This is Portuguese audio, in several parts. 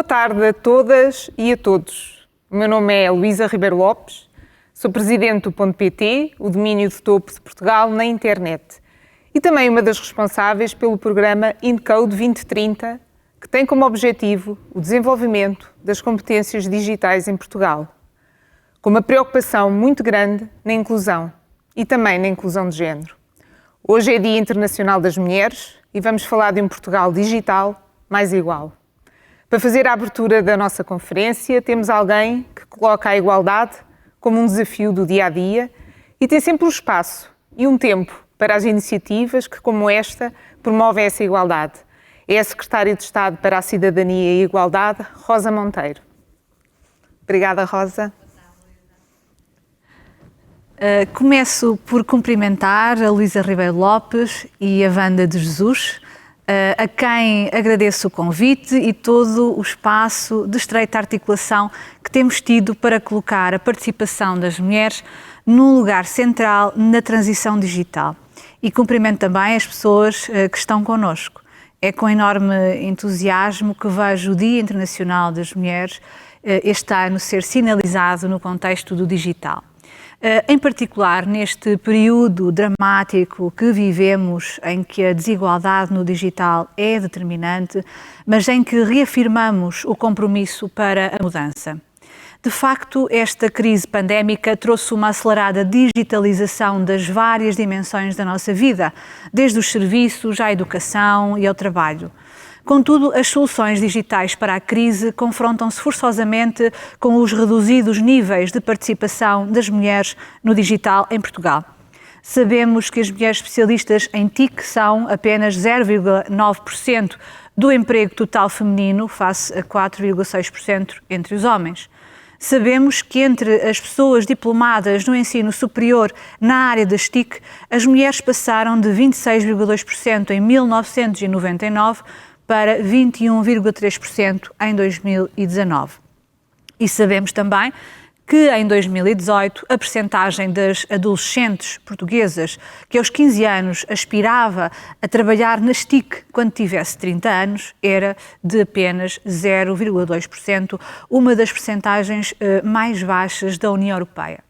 Boa tarde a todas e a todos. O meu nome é Luísa Ribeiro Lopes, sou presidente do Ponto.pt, o domínio de topo de Portugal na internet, e também uma das responsáveis pelo programa InCode 2030, que tem como objetivo o desenvolvimento das competências digitais em Portugal, com uma preocupação muito grande na inclusão e também na inclusão de género. Hoje é Dia Internacional das Mulheres e vamos falar de um Portugal digital mais igual. Para fazer a abertura da nossa conferência, temos alguém que coloca a igualdade como um desafio do dia-a-dia e tem sempre um espaço e um tempo para as iniciativas que, como esta, promovem essa igualdade. É a Secretária de Estado para a Cidadania e a Igualdade, Rosa Monteiro. Obrigada, Rosa. Começo por cumprimentar a Luísa Ribeiro Lopes e a Wanda de Jesus, a quem agradeço o convite e todo o espaço de estreita articulação que temos tido para colocar a participação das mulheres num lugar central na transição digital. E cumprimento também as pessoas que estão connosco. É com enorme entusiasmo que vejo o Dia Internacional das Mulheres este ano ser sinalizado no contexto do digital. Em particular, neste período dramático que vivemos, em que a desigualdade no digital é determinante, mas em que reafirmamos o compromisso para a mudança. De facto, esta crise pandémica trouxe uma acelerada digitalização das várias dimensões da nossa vida, desde os serviços à educação e ao trabalho. Contudo, as soluções digitais para a crise confrontam-se forçosamente com os reduzidos níveis de participação das mulheres no digital em Portugal. Sabemos que as mulheres especialistas em TIC são apenas 0,9% do emprego total feminino, face a 4,6% entre os homens. Sabemos que entre as pessoas diplomadas no ensino superior na área das TIC, as mulheres passaram de 26,2% em 1999 para 21,3% em 2019. E sabemos também que em 2018 a percentagem das adolescentes portuguesas que aos 15 anos aspirava a trabalhar nas TIC quando tivesse 30 anos era de apenas 0,2%, uma das percentagens mais baixas da União Europeia.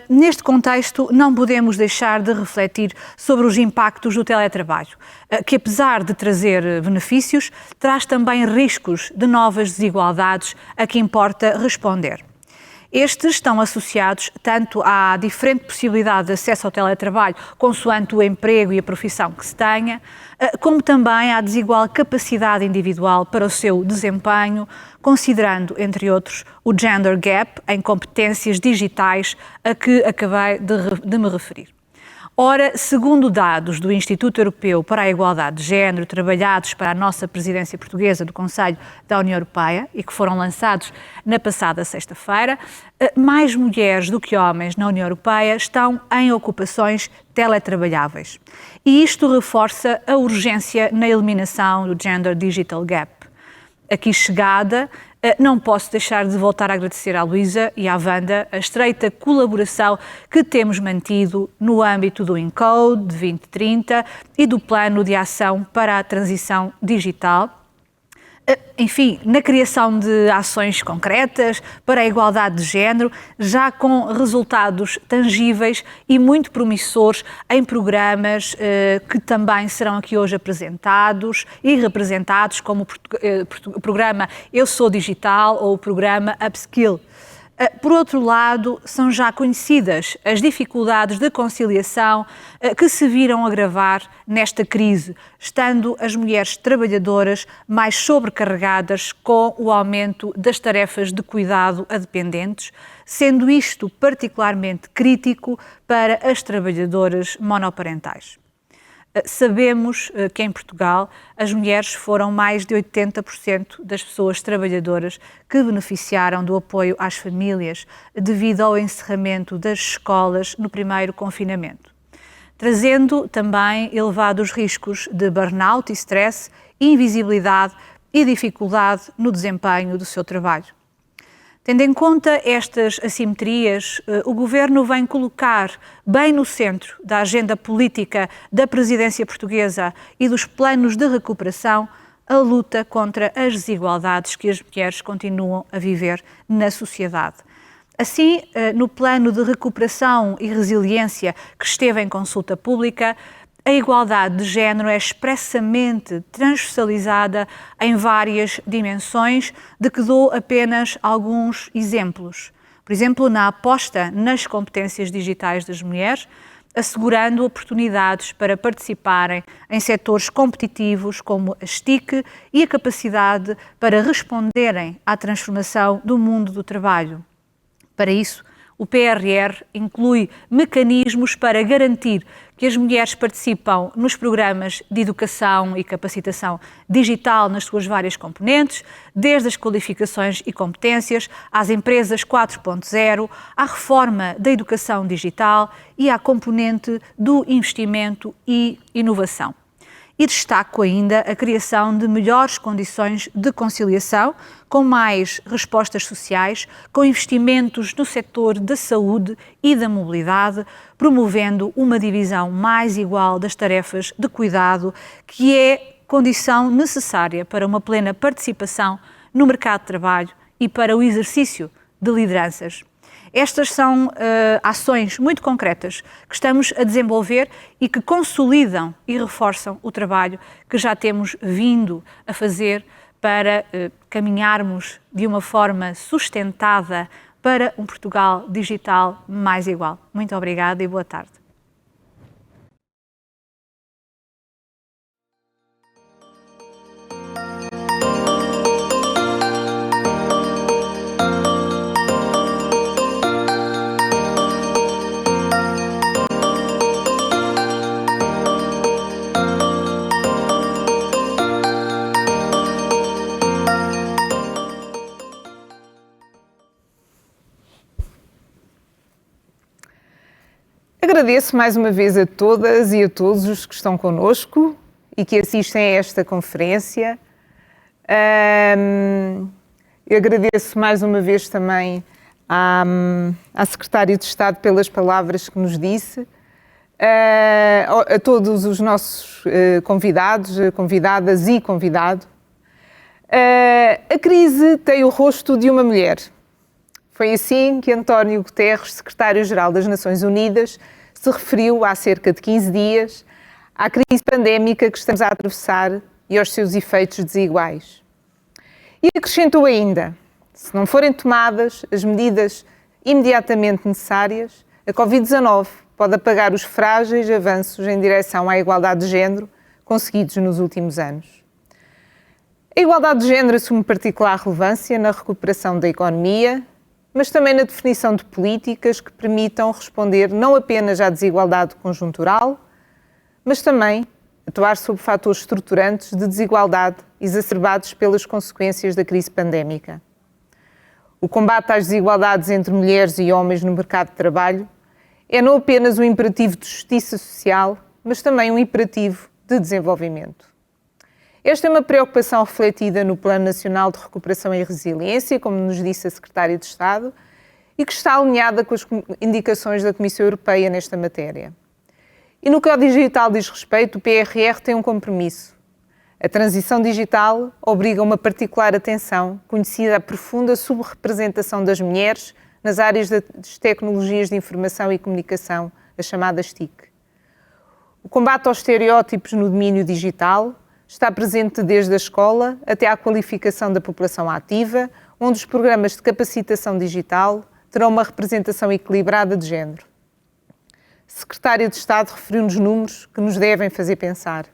Neste contexto, não podemos deixar de refletir sobre os impactos do teletrabalho, que apesar de trazer benefícios, traz também riscos de novas desigualdades a que importa responder. Estes estão associados tanto à diferente possibilidade de acesso ao teletrabalho, consoante o emprego e a profissão que se tenha, como também à desigual capacidade individual para o seu desempenho, considerando, entre outros, o gender gap em competências digitais a que acabei de me referir. Ora, segundo dados do Instituto Europeu para a Igualdade de Género, trabalhados para a nossa presidência portuguesa do Conselho da União Europeia e que foram lançados na passada sexta-feira, mais mulheres do que homens na União Europeia estão em ocupações teletrabalháveis. E isto reforça a urgência na eliminação do Gender Digital Gap. Aqui chegada, não posso deixar de voltar a agradecer à Luísa e à Wanda a estreita colaboração que temos mantido no âmbito do InCode 2030 e do Plano de Ação para a Transição Digital. Enfim, na criação de ações concretas para a igualdade de género, já com resultados tangíveis e muito promissores em programas que também serão aqui hoje apresentados e representados, como o programa Eu Sou Digital ou o programa Upskill. Por outro lado, são já conhecidas as dificuldades de conciliação que se viram agravar nesta crise, estando as mulheres trabalhadoras mais sobrecarregadas com o aumento das tarefas de cuidado a dependentes, sendo isto particularmente crítico para as trabalhadoras monoparentais. Sabemos que em Portugal as mulheres foram mais de 80% das pessoas trabalhadoras que beneficiaram do apoio às famílias devido ao encerramento das escolas no primeiro confinamento, trazendo também elevados riscos de burnout e stress, invisibilidade e dificuldade no desempenho do seu trabalho. Tendo em conta estas assimetrias, o Governo vem colocar bem no centro da agenda política da presidência portuguesa e dos planos de recuperação a luta contra as desigualdades que as mulheres continuam a viver na sociedade. Assim, no plano de recuperação e resiliência que esteve em consulta pública, a igualdade de género é expressamente transversalizada em várias dimensões, de que dou apenas alguns exemplos. Por exemplo, na aposta nas competências digitais das mulheres, assegurando oportunidades para participarem em setores competitivos como as TIC e a capacidade para responderem à transformação do mundo do trabalho. Para isso, o PRR inclui mecanismos para garantir que as mulheres participam nos programas de educação e capacitação digital nas suas várias componentes, desde as qualificações e competências, às empresas 4.0, à reforma da educação digital e à componente do investimento e inovação. E destaco ainda a criação de melhores condições de conciliação, com mais respostas sociais, com investimentos no setor da saúde e da mobilidade, promovendo uma divisão mais igual das tarefas de cuidado, que é condição necessária para uma plena participação no mercado de trabalho e para o exercício de lideranças. Estas são ações muito concretas que estamos a desenvolver e que consolidam e reforçam o trabalho que já temos vindo a fazer para caminharmos de uma forma sustentada para um Portugal digital mais igual. Muito obrigada e boa tarde. Agradeço mais uma vez a todas e a todos os que estão connosco e que assistem a esta conferência. Eu agradeço mais uma vez também à Secretária de Estado pelas palavras que nos disse, a todos os nossos convidados, convidadas e convidado. A crise tem o rosto de uma mulher. Foi assim que António Guterres, secretário-geral das Nações Unidas, se referiu há cerca de 15 dias à crise pandémica que estamos a atravessar e aos seus efeitos desiguais. E acrescentou ainda, se não forem tomadas as medidas imediatamente necessárias, a Covid-19 pode apagar os frágeis avanços em direção à igualdade de género conseguidos nos últimos anos. A igualdade de género assume particular relevância na recuperação da economia, mas também na definição de políticas que permitam responder não apenas à desigualdade conjuntural, mas também atuar sobre fatores estruturantes de desigualdade exacerbados pelas consequências da crise pandémica. O combate às desigualdades entre mulheres e homens no mercado de trabalho é não apenas um imperativo de justiça social, mas também um imperativo de desenvolvimento. Esta é uma preocupação refletida no Plano Nacional de Recuperação e Resiliência, como nos disse a Secretária de Estado, e que está alinhada com as indicações da Comissão Europeia nesta matéria. E no que ao digital diz respeito, o PRR tem um compromisso. A transição digital obriga a uma particular atenção, conhecida a profunda subrepresentação das mulheres nas áreas das tecnologias de informação e comunicação, as chamadas TIC. O combate aos estereótipos no domínio digital está presente desde a escola até à qualificação da população ativa, onde os programas de capacitação digital terão uma representação equilibrada de género. A Secretária de Estado referiu-nos números que nos devem fazer pensar.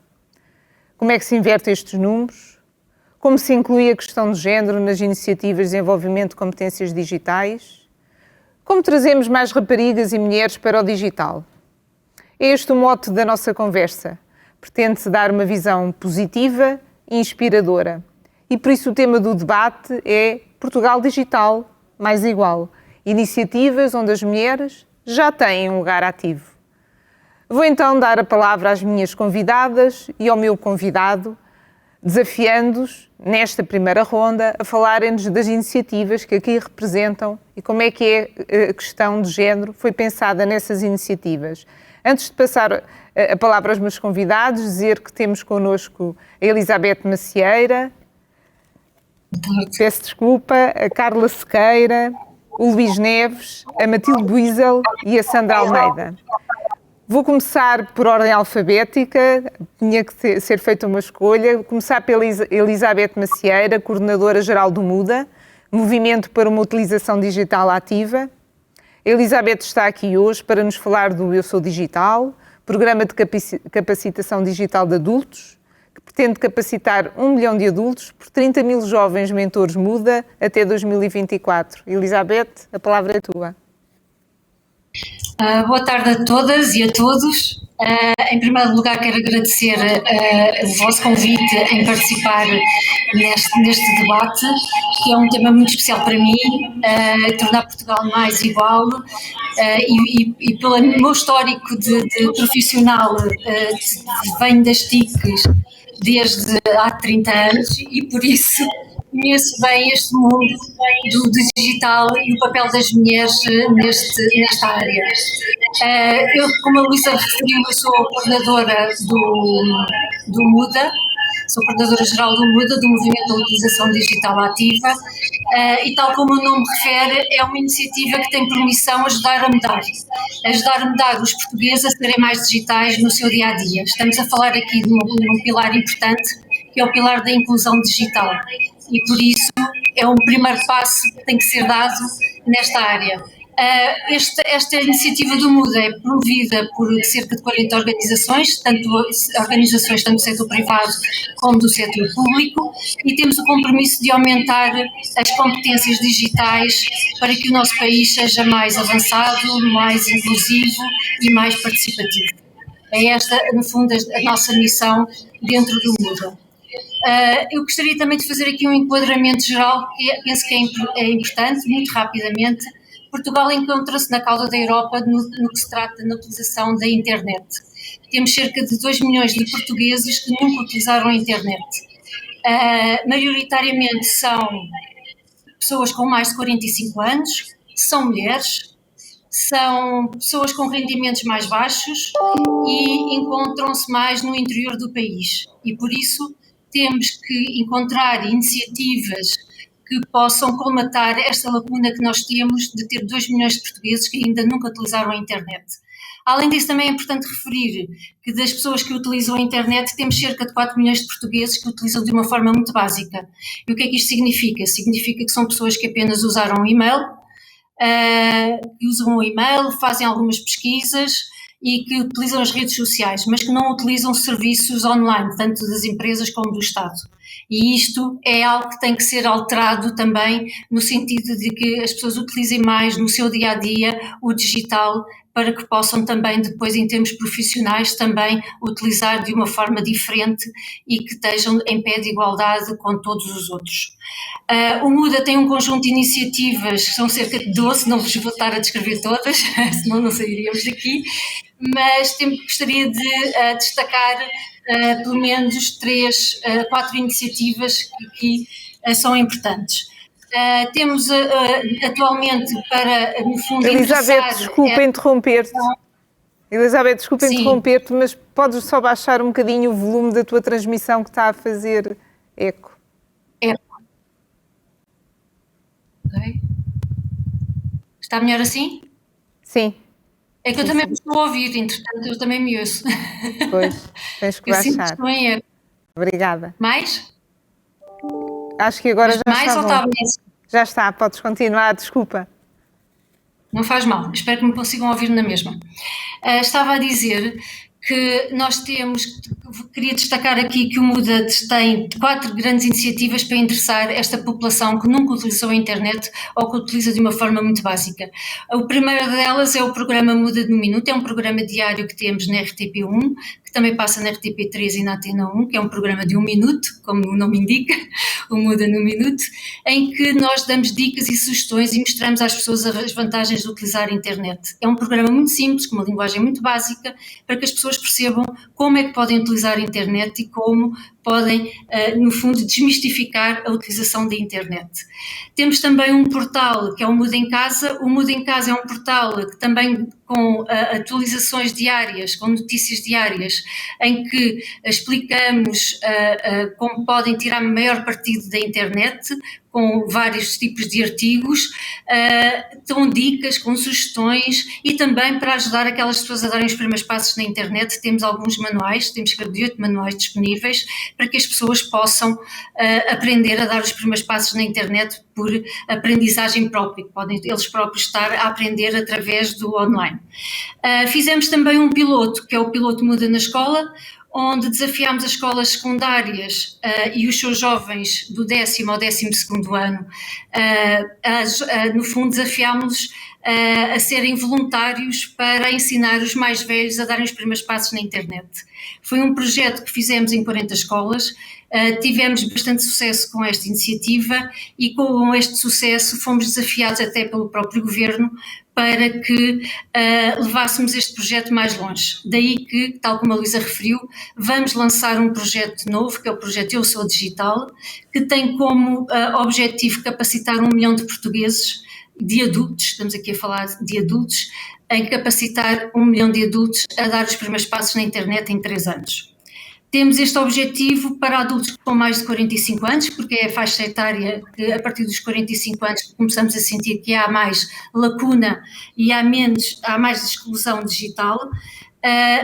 Como é que se invertem estes números? Como se inclui a questão do género nas iniciativas de desenvolvimento de competências digitais? Como trazemos mais raparigas e mulheres para o digital? É este o mote da nossa conversa. Pretende-se dar uma visão positiva e inspiradora. E por isso o tema do debate é Portugal Digital mais igual. Iniciativas onde as mulheres já têm um lugar ativo. Vou então dar a palavra às minhas convidadas e ao meu convidado, desafiando-os, nesta primeira ronda, a falarem-nos das iniciativas que aqui representam e como é que a questão de género foi pensada nessas iniciativas. Antes de passar a palavra aos meus convidados, dizer que temos connosco a Elizabeth Macieira, peço desculpa, a Carla Sequeira, o Luís Neves, a Matilde Buizel e a Sandra Almeida. Vou começar por ordem alfabética, tinha que ser feita uma escolha. Vou começar pela Elizabeth Macieira, coordenadora-geral do MUDA, Movimento para uma Utilização Digital Ativa. A Elizabeth está aqui hoje para nos falar do Eu Sou Digital, programa de capacitação digital de adultos, que pretende capacitar 1 milhão de adultos por 30 mil jovens mentores MUDA até 2024. Elizabeth, a palavra é tua. Boa tarde a todas e a todos. Em primeiro lugar, quero agradecer o vosso convite em participar neste debate, que é um tema muito especial para mim, tornar Portugal mais igual, e pelo meu histórico de profissional, venho das TICs desde há 30 anos e por isso conheço bem este mundo do digital e o papel das mulheres nesta área. Eu, como a Luísa referiu, eu sou coordenadora do MUDA, sou coordenadora-geral do MUDA, do Movimento da Utilização Digital Ativa, e tal como o nome refere, é uma iniciativa que tem por missão ajudar a mudar os portugueses a serem mais digitais no seu dia-a-dia. Estamos a falar aqui de um pilar importante, que é o pilar da inclusão digital, e por isso é um primeiro passo que tem que ser dado nesta área. Esta iniciativa do MUDA é promovida por cerca de 40 organizações, tanto do setor privado como do setor público, e temos o compromisso de aumentar as competências digitais para que o nosso país seja mais avançado, mais inclusivo e mais participativo. É esta, no fundo, a nossa missão dentro do MUDA. Eu gostaria também de fazer aqui um enquadramento geral, que penso que é importante, muito rapidamente. Portugal encontra-se na cauda da Europa no que se trata da utilização da internet. Temos cerca de 2 milhões de portugueses que nunca utilizaram a internet. Maioritariamente são pessoas com mais de 45 anos, são mulheres, são pessoas com rendimentos mais baixos e encontram-se mais no interior do país. E por isso temos que encontrar iniciativas que possam colmatar esta lacuna que nós temos de ter 2 milhões de portugueses que ainda nunca utilizaram a internet. Além disso, também é importante referir que das pessoas que utilizam a internet temos cerca de 4 milhões de portugueses que utilizam de uma forma muito básica. E o que é que isto significa? Significa que são pessoas que apenas usaram o e-mail, fazem algumas pesquisas e que utilizam as redes sociais, mas que não utilizam serviços online, tanto das empresas como do Estado. E isto é algo que tem que ser alterado também, no sentido de que as pessoas utilizem mais no seu dia-a-dia o digital, para que possam também depois, em termos profissionais, também utilizar de uma forma diferente e que estejam em pé de igualdade com todos os outros. O MUDA tem um conjunto de iniciativas, que são cerca de 12, não vos vou estar a descrever todas, senão não sairíamos daqui, mas gostaria de destacar pelo menos 4 iniciativas que são importantes. Temos atualmente para, no fundo, Elizabeth, desculpa interromper-te. Elizabeth, desculpa interromper-te, mas podes só baixar um bocadinho o volume da tua transmissão que está a fazer eco. Okay. Está melhor assim? Sim. É que eu também me estou a ouvir, entretanto eu também me ouço. Pois, tens que baixar. Obrigada. Mais? Acho que agora mas já mais está bom. Ou já está, podes continuar, desculpa. Não faz mal, espero que me consigam ouvir na mesma. Estava a dizer que nós queria destacar aqui que o MUDA tem 4 grandes iniciativas para endereçar esta população que nunca utilizou a internet ou que utiliza de uma forma muito básica. A primeira delas é o programa MUDA no Minuto, é um programa diário que temos na RTP1, que também passa na RTP3 e na Antena 1, que é um programa de 1 minuto, como o nome indica, o MUDA no Minuto, em que nós damos dicas e sugestões e mostramos às pessoas as vantagens de utilizar a internet. É um programa muito simples, com uma linguagem muito básica, para que as pessoas percebam como é que podem utilizar a internet e como podem, no fundo, desmistificar a utilização da internet. Temos também um portal que é o Muda em Casa. O Muda em Casa é um portal que também com atualizações diárias, com notícias diárias, em que explicamos como podem tirar maior partido da internet, com vários tipos de artigos, dão dicas, com sugestões e também para ajudar aquelas pessoas a darem os primeiros passos na internet. Temos alguns manuais, temos cerca de 8 manuais disponíveis para que as pessoas possam aprender a dar os primeiros passos na internet por aprendizagem própria, podem eles próprios estar a aprender através do online. Fizemos também um piloto, que é o piloto Muda na Escola, onde desafiámos as escolas secundárias e os seus jovens do 10º ao 12º ano, no fundo desafiámos-los a serem voluntários para ensinar os mais velhos a darem os primeiros passos na internet. Foi um projeto que fizemos em 40 escolas, tivemos bastante sucesso com esta iniciativa e com este sucesso fomos desafiados até pelo próprio Governo para que levássemos este projeto mais longe. Daí que, tal como a Luísa referiu, vamos lançar um projeto novo, que é o projeto Eu Sou Digital, que tem como objetivo capacitar 1 milhão de portugueses, de adultos, estamos aqui a falar de adultos, em capacitar 1 milhão de adultos a dar os primeiros passos na internet em 3 anos. Temos este objetivo para adultos com mais de 45 anos, porque é a faixa etária que a partir dos 45 anos começamos a sentir que há mais lacuna e há mais exclusão digital,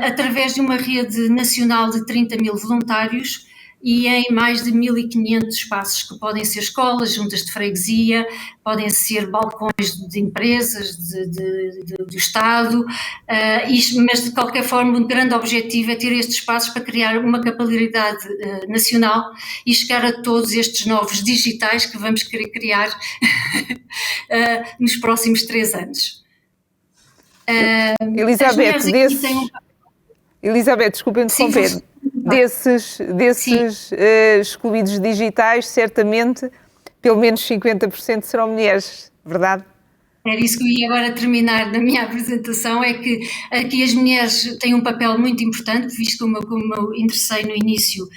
através de uma rede nacional de 30 mil voluntários e em mais de 1.500 espaços, que podem ser escolas, juntas de freguesia, podem ser balcões de empresas, do Estado, mas de qualquer forma o grande objetivo é ter estes espaços para criar uma capilaridade nacional e chegar a todos estes novos digitais que vamos querer criar nos próximos 3 anos. Elizabeth, desculpa interromper. Desses excluídos digitais, certamente, pelo menos 50% serão mulheres, verdade? Era isso que eu ia agora terminar na minha apresentação, é que aqui as mulheres têm um papel muito importante, visto como eu interessei no início,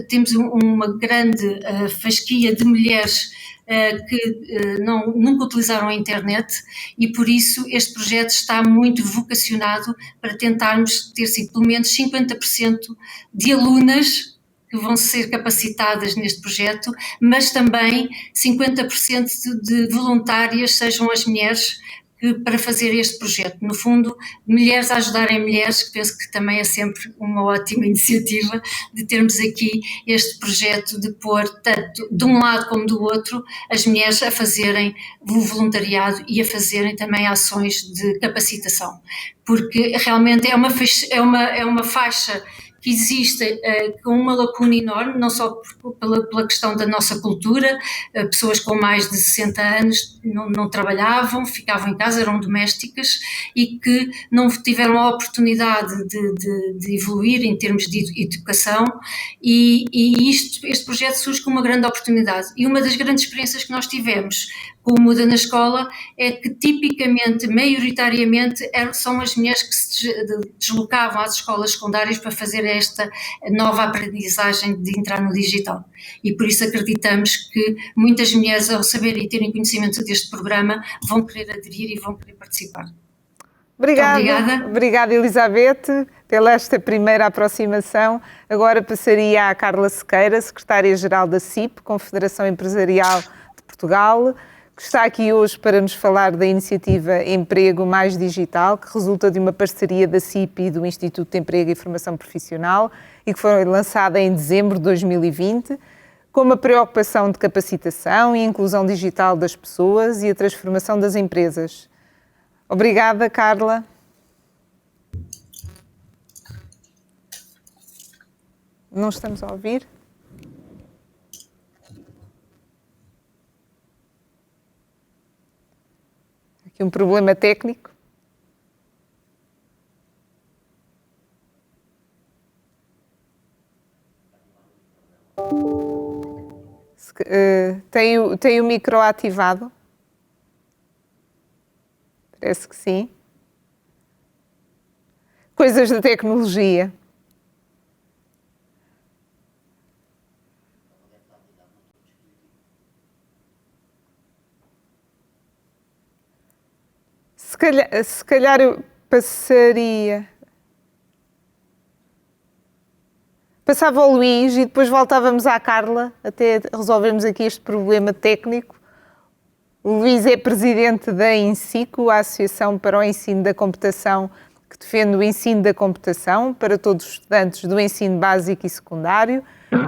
temos uma grande fasquia de mulheres que nunca utilizaram a internet e por isso este projeto está muito vocacionado para tentarmos ter sido pelo menos 50% de alunas que vão ser capacitadas neste projeto, mas também 50% de voluntárias sejam as mulheres para fazer este projeto. No fundo, mulheres a ajudarem mulheres, que penso que também é sempre uma ótima iniciativa de termos aqui este projeto de pôr, tanto de um lado como do outro, as mulheres a fazerem o voluntariado e a fazerem também ações de capacitação, porque realmente é uma faixa que existe com uma lacuna enorme, não só pela questão da nossa cultura, pessoas com mais de 60 anos não trabalhavam, ficavam em casa, eram domésticas e que não tiveram a oportunidade de evoluir em termos de educação e este projeto surge com uma grande oportunidade. E uma das grandes experiências que nós tivemos com o Muda na Escola é que tipicamente, maioritariamente, são as mulheres que se deslocavam às escolas secundárias para fazer esta nova aprendizagem de entrar no digital. E por isso acreditamos que muitas mulheres, ao saberem e terem conhecimento deste programa, vão querer aderir e vão querer participar. Obrigada, Elizabeth, pela esta primeira aproximação. Agora passaria à Carla Sequeira, secretária-geral da CIP, Confederação Empresarial de Portugal, que está aqui hoje para nos falar da iniciativa Emprego Mais Digital, que resulta de uma parceria da CIP e do Instituto de Emprego e Formação Profissional e que foi lançada em dezembro de 2020, com uma preocupação de capacitação e inclusão digital das pessoas e a transformação das empresas. Obrigada, Carla. Não estamos a ouvir? Aqui um problema técnico. Tem o micro ativado? Parece que sim. Coisas da tecnologia. Se calhar eu passaria... Passava ao Luís e depois voltávamos à Carla, até resolvermos aqui este problema técnico. O Luís é presidente da INSICO, a Associação para o Ensino da Computação, que defende o ensino da computação para todos os estudantes do ensino básico e secundário,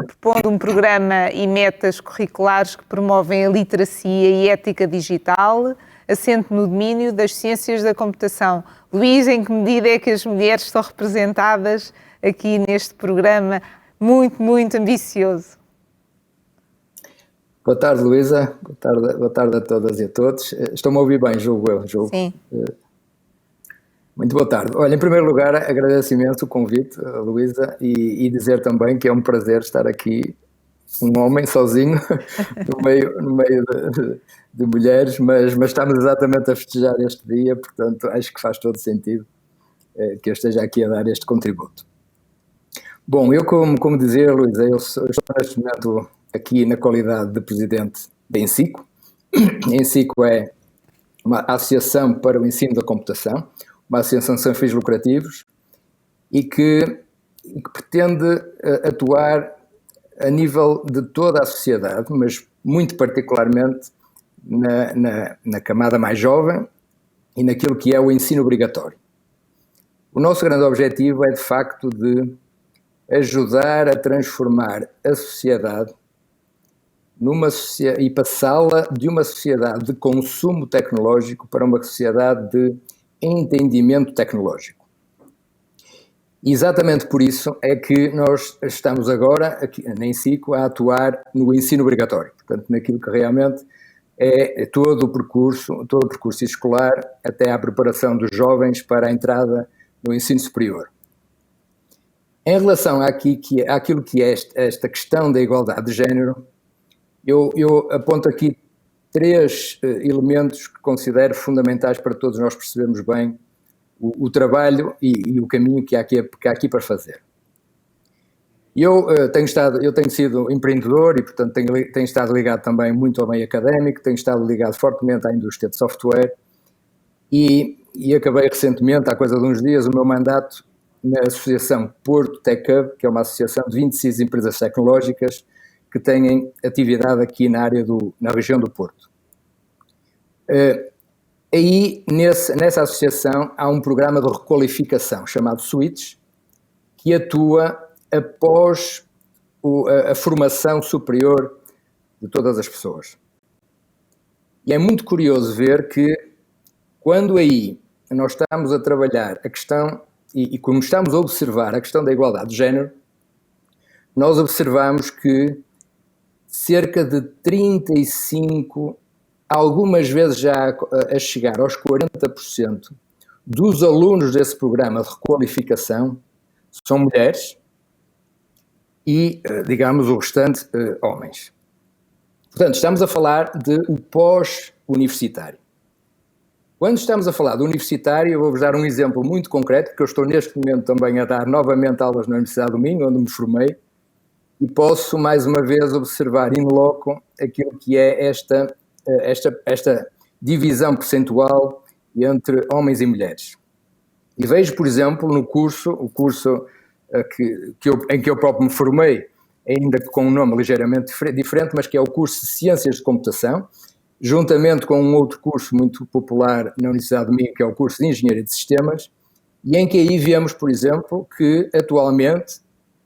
propondo um programa e metas curriculares que promovem a literacia e ética digital, assente no domínio das ciências da computação. Luís, em que medida é que as mulheres estão representadas aqui neste programa muito, muito ambicioso? Boa tarde, Luísa. Boa tarde a todas e a todos. Estão-me a ouvir bem, julgo eu. Sim. Muito boa tarde. Olha, em primeiro lugar, agradeço imenso o convite, Luísa, e dizer também que é um prazer estar aqui, um homem sozinho, no meio de mulheres, mas estamos exatamente a festejar este dia, portanto, acho que faz todo sentido que eu esteja aqui a dar este contributo. Bom, eu, como dizia, Luísa, eu estou neste momento aqui na qualidade de presidente da INSICO. A INSICO é uma associação para o ensino da computação, uma associação sem fins lucrativos e que pretende atuar a nível de toda a sociedade, mas muito particularmente na camada mais jovem e naquilo que é o ensino obrigatório. O nosso grande objetivo é, de facto, de ajudar a transformar a sociedade e passá-la de uma sociedade de consumo tecnológico para uma sociedade de entendimento tecnológico. E exatamente por isso é que nós estamos agora, aqui na INSICO, a atuar no ensino obrigatório, portanto, naquilo que realmente é todo o percurso escolar, até à preparação dos jovens para a entrada no ensino superior. Em relação àquilo que é esta questão da igualdade de género, eu aponto aqui 3 elementos que considero fundamentais para todos nós percebermos bem o trabalho e o caminho que há aqui para fazer. Eu tenho sido empreendedor e, portanto, tenho estado ligado também muito ao meio académico, tenho estado ligado fortemente à indústria de software e acabei recentemente, há coisa de uns dias, o meu mandato na Associação Porto Tech Hub, que é uma associação de 26 empresas tecnológicas que têm atividade aqui na região do Porto. Aí, nessa associação, há um programa de requalificação chamado Switch, que atua após a formação superior de todas as pessoas. E é muito curioso ver que, quando aí nós estamos a trabalhar a questão, e como estamos a observar a questão da igualdade de género, nós observamos que cerca de 35%, algumas vezes já a chegar aos 40% dos alunos desse programa de requalificação são mulheres e, digamos, o restante, homens. Portanto, estamos a falar de o pós-universitário. Quando estamos a falar do universitário, eu vou-vos dar um exemplo muito concreto, porque eu estou neste momento também a dar novamente aulas na Universidade do Minho, onde me formei, e posso mais uma vez observar in loco aquilo que é esta divisão percentual entre homens e mulheres. E vejo, por exemplo, no curso em que eu próprio me formei, ainda com um nome ligeiramente diferente, mas que é o curso de Ciências de Computação, juntamente com um outro curso muito popular na Universidade de Minho, que é o curso de Engenharia de Sistemas, e em que aí vemos, por exemplo, que atualmente,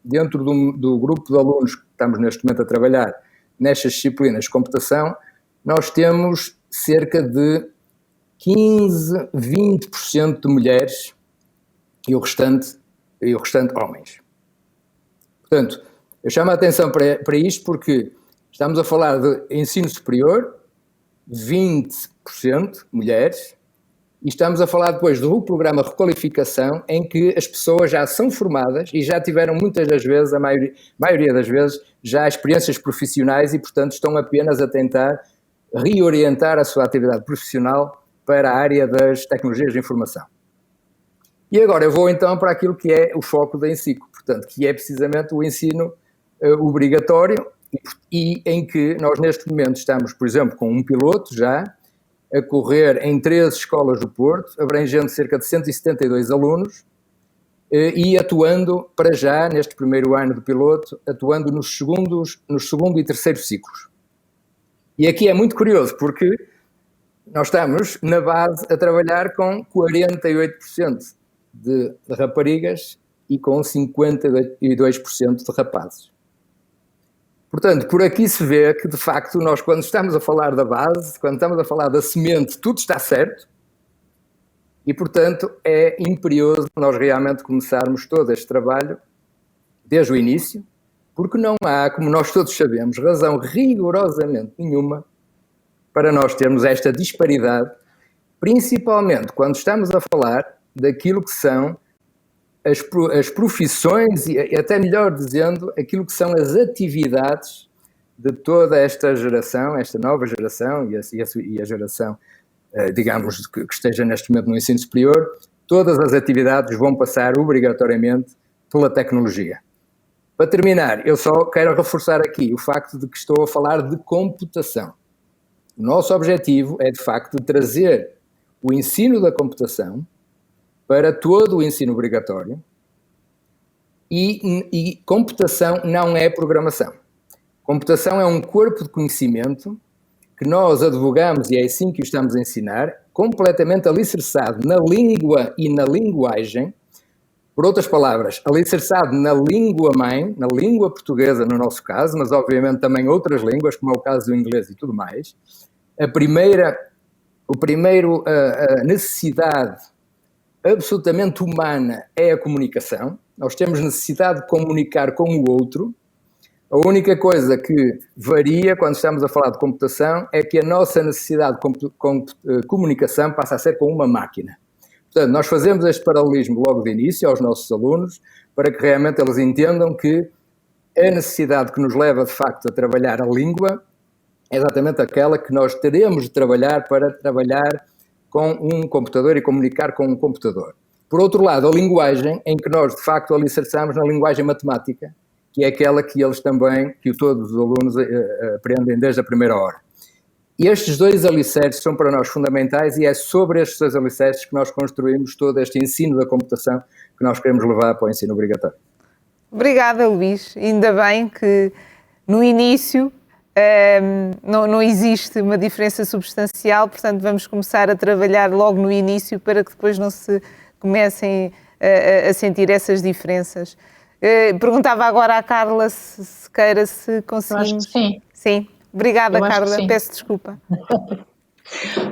dentro do grupo de alunos que estamos neste momento a trabalhar nestas disciplinas de computação, nós temos cerca de 15, 20% de mulheres e o restante homens. Portanto, eu chamo a atenção para isto porque estamos a falar de ensino superior, 20% mulheres, e estamos a falar depois do programa de requalificação, em que as pessoas já são formadas e já tiveram muitas das vezes, a maioria das vezes, já experiências profissionais e, portanto, estão apenas a tentar reorientar a sua atividade profissional para a área das tecnologias de informação. E agora eu vou então para aquilo que é o foco da INSICO, portanto, que é precisamente o ensino obrigatório e em que nós neste momento estamos, por exemplo, com um piloto já, a correr em 13 escolas do Porto, abrangendo cerca de 172 alunos, e atuando, para já, neste primeiro ano do piloto, atuando nos segundo e terceiro ciclos. E aqui é muito curioso, porque nós estamos, na base, a trabalhar com 48% de raparigas e com 52% de rapazes. Portanto, por aqui se vê que, de facto, nós, quando estamos a falar da base, quando estamos a falar da semente, tudo está certo. E, portanto, é imperioso nós realmente começarmos todo este trabalho desde o início, porque não há, como nós todos sabemos, razão rigorosamente nenhuma para nós termos esta disparidade, principalmente quando estamos a falar daquilo que são as profissões e, até melhor dizendo, aquilo que são as atividades de toda esta geração, esta nova geração e a geração, digamos, que esteja neste momento no ensino superior. Todas as atividades vão passar obrigatoriamente pela tecnologia. Para terminar, eu só quero reforçar aqui o facto de que estou a falar de computação. O nosso objetivo é, de facto, trazer o ensino da computação para todo o ensino obrigatório e computação não é programação. Computação é um corpo de conhecimento que nós advogamos, e é assim que o estamos a ensinar, completamente alicerçado na língua e na linguagem, por outras palavras, alicerçado na língua-mãe, na língua portuguesa no nosso caso, mas obviamente também outras línguas, como é o caso do inglês e tudo mais. A primeira necessidade absolutamente humana é a comunicação. Nós temos necessidade de comunicar com o outro. A única coisa que varia quando estamos a falar de computação é que a nossa necessidade de comunicação passa a ser com uma máquina. Portanto, nós fazemos este paralelismo logo de início aos nossos alunos para que realmente eles entendam que a necessidade que nos leva de facto a trabalhar a língua é exatamente aquela que nós teremos de trabalhar para trabalhar com um computador e comunicar com um computador. Por outro lado, a linguagem, em que nós de facto alicerçamos na linguagem matemática, que é aquela que eles também, que todos os alunos aprendem desde a primeira hora. E estes dois alicerces são para nós fundamentais e é sobre estes dois alicerces que nós construímos todo este ensino da computação que nós queremos levar para o ensino obrigatório. Obrigada, Luís. Ainda bem que no início não existe uma diferença substancial, portanto vamos começar a trabalhar logo no início para que depois não se comecem a sentir essas diferenças. Perguntava agora à Carla se conseguimos. Eu acho que sim. Sim. Obrigada, Carla. Peço desculpa.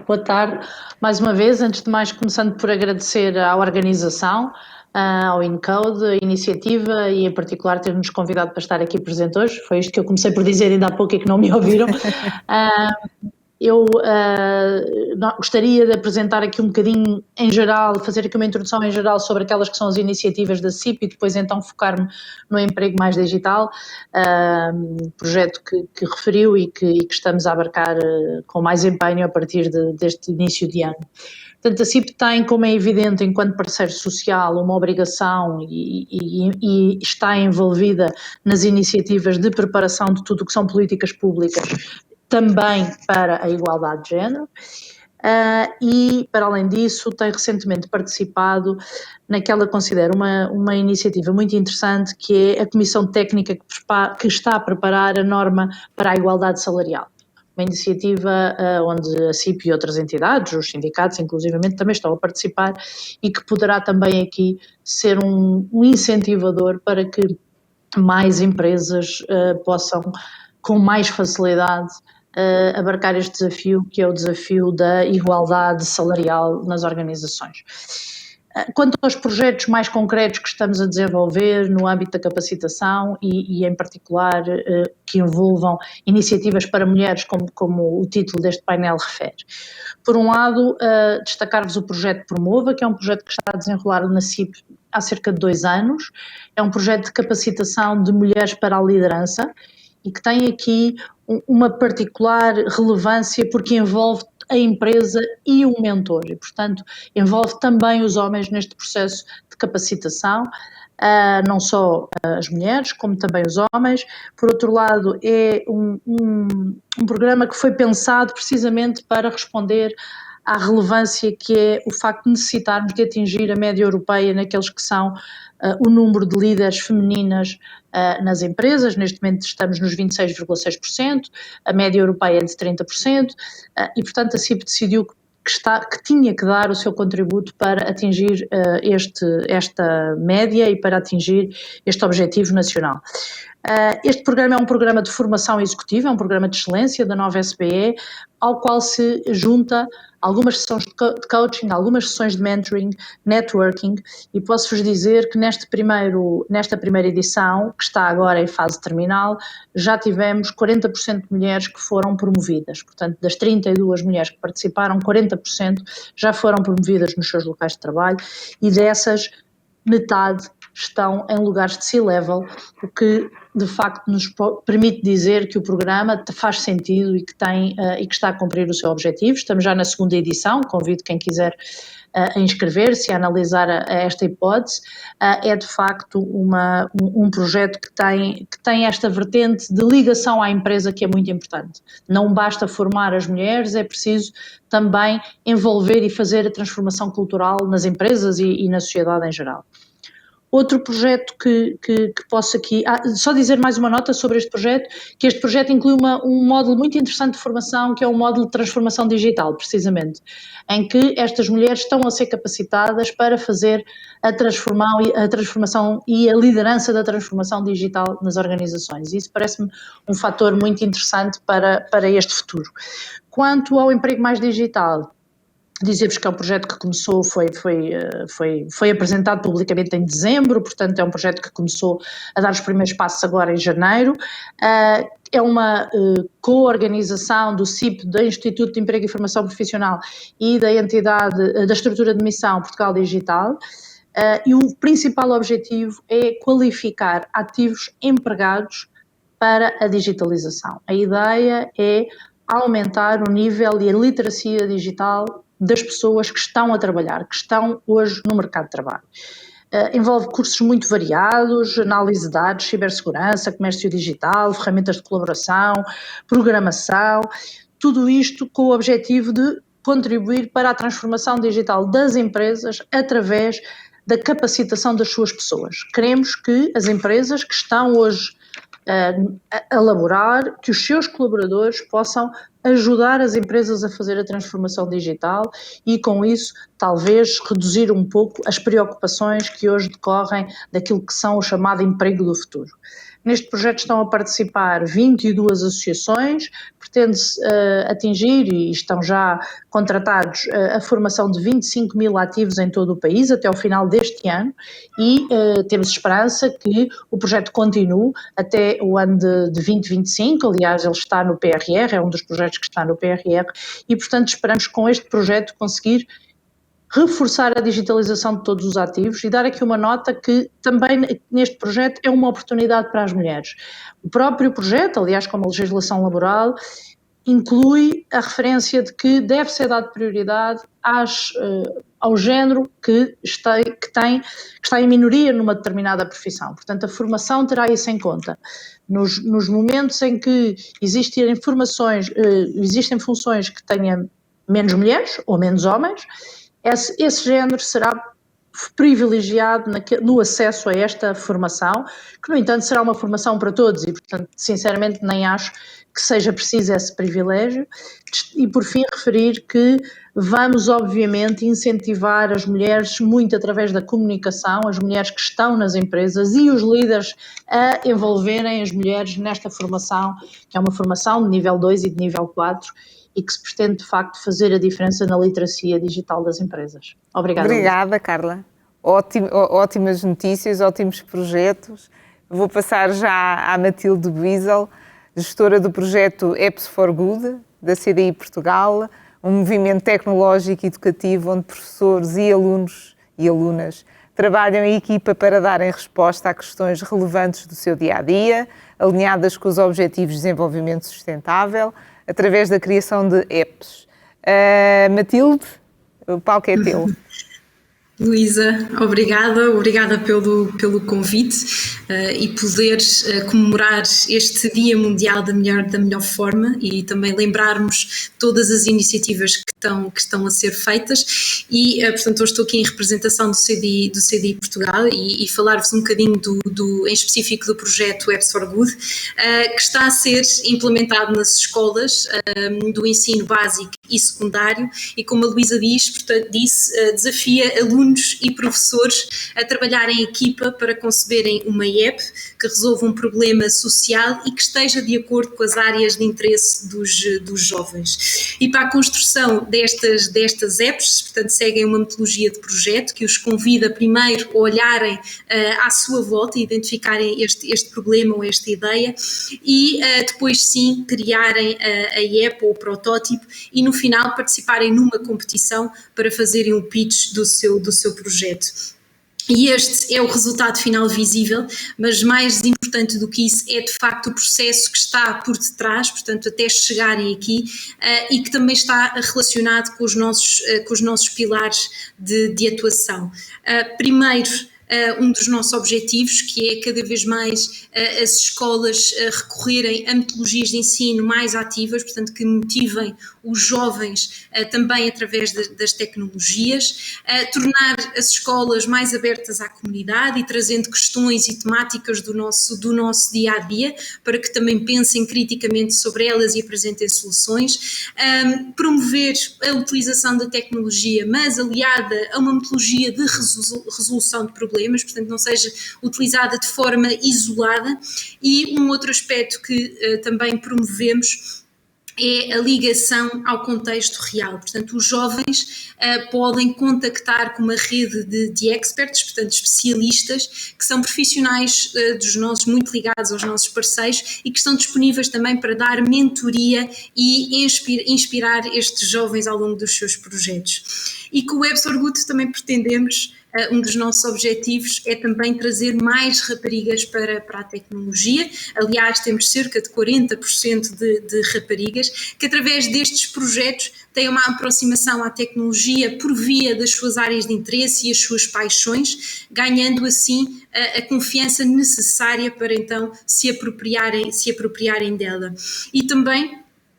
Boa tarde. Mais uma vez, antes de mais, começando por agradecer à organização, ao InCode, a iniciativa e, em particular, ter-nos convidado para estar aqui presente hoje. Foi isto que eu comecei por dizer ainda há pouco e que não me ouviram. Eu gostaria de apresentar aqui um bocadinho em geral, fazer aqui uma introdução em geral sobre aquelas que são as iniciativas da CIP e depois então focar-me no emprego mais digital, projeto que referiu e que estamos a abarcar com mais empenho a partir deste início de ano. Portanto, a CIP tem, como é evidente, enquanto parceiro social, uma obrigação e está envolvida nas iniciativas de preparação de tudo o que são políticas públicas também para a igualdade de género e, para além disso, tem recentemente participado naquela que considero uma iniciativa muito interessante, que é a Comissão Técnica que está a preparar a norma para a igualdade salarial. Uma iniciativa onde a CIP e outras entidades, os sindicatos inclusivamente, também estão a participar e que poderá também aqui ser um incentivador para que mais empresas possam, com mais facilidade, abarcar este desafio, que é o desafio da igualdade salarial nas organizações. Quanto aos projetos mais concretos que estamos a desenvolver no âmbito da capacitação e em particular que envolvam iniciativas para mulheres, como o título deste painel refere. Por um lado, destacar-vos o projeto Promova, que é um projeto que está a desenrolar na CIP há cerca de 2 anos. É um projeto de capacitação de mulheres para a liderança e que tem aqui uma particular relevância porque envolve a empresa e um mentor. E, portanto, envolve também os homens neste processo de capacitação, não só as mulheres, como também os homens. Por outro lado, é um programa que foi pensado precisamente para responder à relevância que é o facto de necessitarmos de atingir a média europeia naqueles que são o número de líderes femininas nas empresas. Neste momento estamos nos 26,6%, a média europeia é de 30%, e portanto a CIP decidiu que tinha que dar o seu contributo para atingir esta média e para atingir este objetivo nacional. Este programa é um programa de formação executiva, é um programa de excelência da nova SBE, ao qual se junta algumas sessões de coaching, algumas sessões de mentoring, networking, e posso-vos dizer que nesta primeira edição, que está agora em fase terminal, já tivemos 40% de mulheres que foram promovidas. Portanto, das 32 mulheres que participaram, 40% já foram promovidas nos seus locais de trabalho, e dessas, metade estão em lugares de C-level, o que de facto nos permite dizer que o programa faz sentido e que está a cumprir o seu objetivo. Estamos já na segunda edição, convido quem quiser a inscrever-se, a analisar esta hipótese. É de facto um projeto que tem esta vertente de ligação à empresa que é muito importante. Não basta formar as mulheres, é preciso também envolver e fazer a transformação cultural nas empresas e na sociedade em geral. Outro projeto que posso aqui... só dizer mais uma nota sobre este projeto, que este projeto inclui um módulo muito interessante de formação, que é um módulo de transformação digital, precisamente, em que estas mulheres estão a ser capacitadas para fazer a transformação e a liderança da transformação digital nas organizações. Isso parece-me um fator muito interessante para este futuro. Quanto ao emprego mais digital, dizer-vos que é um projeto que começou, foi apresentado publicamente em dezembro, portanto é um projeto que começou a dar os primeiros passos agora em janeiro. É uma co-organização do CIP, do Instituto de Emprego e Formação Profissional, e da entidade, da estrutura de missão Portugal Digital, e o principal objetivo é qualificar ativos empregados para a digitalização. A ideia é aumentar o nível e a literacia digital das pessoas que estão a trabalhar, que estão hoje no mercado de trabalho. Envolve cursos muito variados, análise de dados, cibersegurança, comércio digital, ferramentas de colaboração, programação, tudo isto com o objetivo de contribuir para a transformação digital das empresas através da capacitação das suas pessoas. Queremos que as empresas que estão hoje a laborar, que os seus colaboradores possam ajudar as empresas a fazer a transformação digital e, com isso, talvez reduzir um pouco as preocupações que hoje decorrem daquilo que são o chamado emprego do futuro. Neste projeto estão a participar 22 associações, pretende-se atingir, e estão já contratados, a formação de 25 mil ativos em todo o país até ao final deste ano, e temos esperança que o projeto continue até o ano de 2025, aliás ele está no PRR, é um dos projetos que está no PRR, e portanto esperamos com este projeto conseguir reforçar a digitalização de todos os ativos e dar aqui uma nota que também neste projeto é uma oportunidade para as mulheres. O próprio projeto, aliás, como a legislação laboral, inclui a referência de que deve ser dado prioridade ao género que está em minoria numa determinada profissão. Portanto, a formação terá isso em conta. Nos momentos em que existem funções que tenham menos mulheres ou menos homens, esse género será privilegiado no acesso a esta formação, que no entanto será uma formação para todos e portanto sinceramente nem acho que seja preciso esse privilégio. E por fim referir que vamos obviamente incentivar as mulheres muito através da comunicação, as mulheres que estão nas empresas e os líderes a envolverem as mulheres nesta formação, que é uma formação de nível 2 e de nível 4, e que se pretende, de facto, fazer a diferença na literacia digital das empresas. Obrigada. Obrigada, Carla. Ótimas notícias, ótimos projetos. Vou passar já à Matilde Wiesel, gestora do projeto Apps for Good, da CDI Portugal, um movimento tecnológico e educativo onde professores e alunos e alunas trabalham em equipa para darem resposta a questões relevantes do seu dia-a-dia, alinhadas com os Objetivos de Desenvolvimento Sustentável, através da criação de apps. Matilde, o palco é teu. Luísa, obrigada pelo convite e poder comemorar este Dia Mundial da melhor forma e também lembrarmos todas as iniciativas que estão a ser feitas e, portanto, hoje estou aqui em representação do CDI Portugal e falar-vos um bocadinho em específico do projeto Apps for Good, que está a ser implementado nas escolas do ensino básico e secundário e, como a Luísa disse, desafia alunos e professores a trabalhar em equipa para conceberem uma app que resolva um problema social e que esteja de acordo com as áreas de interesse dos jovens. E para a construção destas apps, portanto, seguem uma metodologia de projeto que os convida primeiro a olharem à sua volta e identificarem este problema ou esta ideia e depois sim criarem a app ou o protótipo e no final participarem numa competição para fazerem um pitch do seu projeto. E este é o resultado final visível, mas mais importante do que isso é de facto o processo que está por detrás, portanto até chegarem aqui e que também está relacionado com os nossos pilares de atuação. Primeiro, um dos nossos objetivos, que é cada vez mais as escolas recorrerem a metodologias de ensino mais ativas, portanto que motivem os jovens também através das tecnologias, tornar as escolas mais abertas à comunidade e trazendo questões e temáticas do nosso dia-a-dia, para que também pensem criticamente sobre elas e apresentem soluções, promover a utilização da tecnologia, mas aliada a uma metodologia de resolução de problemas, portanto não seja utilizada de forma isolada. E um outro aspecto que também promovemos é a ligação ao contexto real, portanto os jovens podem contactar com uma rede de experts, portanto especialistas, que são profissionais dos nossos, muito ligados aos nossos parceiros e que estão disponíveis também para dar mentoria e inspirar estes jovens ao longo dos seus projetos. E com o Apps for Good também pretendemos, um dos nossos objetivos é também trazer mais raparigas para a tecnologia. Aliás, temos cerca de 40% de raparigas que através destes projetos têm uma aproximação à tecnologia por via das suas áreas de interesse e as suas paixões, ganhando assim a confiança necessária para então se apropriarem dela. E também,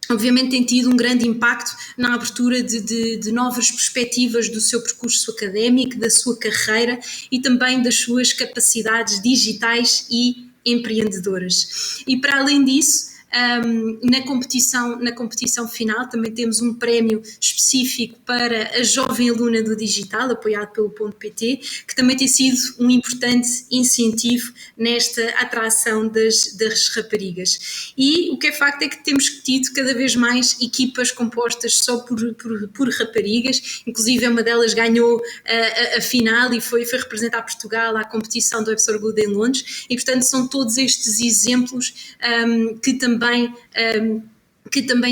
obviamente, tem tido um grande impacto na abertura de novas perspectivas do seu percurso académico, da sua carreira e também das suas capacidades digitais e empreendedoras. E para além disso, na competição final também temos um prémio específico para a jovem aluna do digital, apoiado pelo .pt, que também tem sido um importante incentivo nesta atração das raparigas. E o que é facto é que temos tido cada vez mais equipas compostas só por raparigas, inclusive uma delas ganhou a final e foi representar Portugal à competição do Apps for Good em Londres, e portanto são todos estes exemplos que também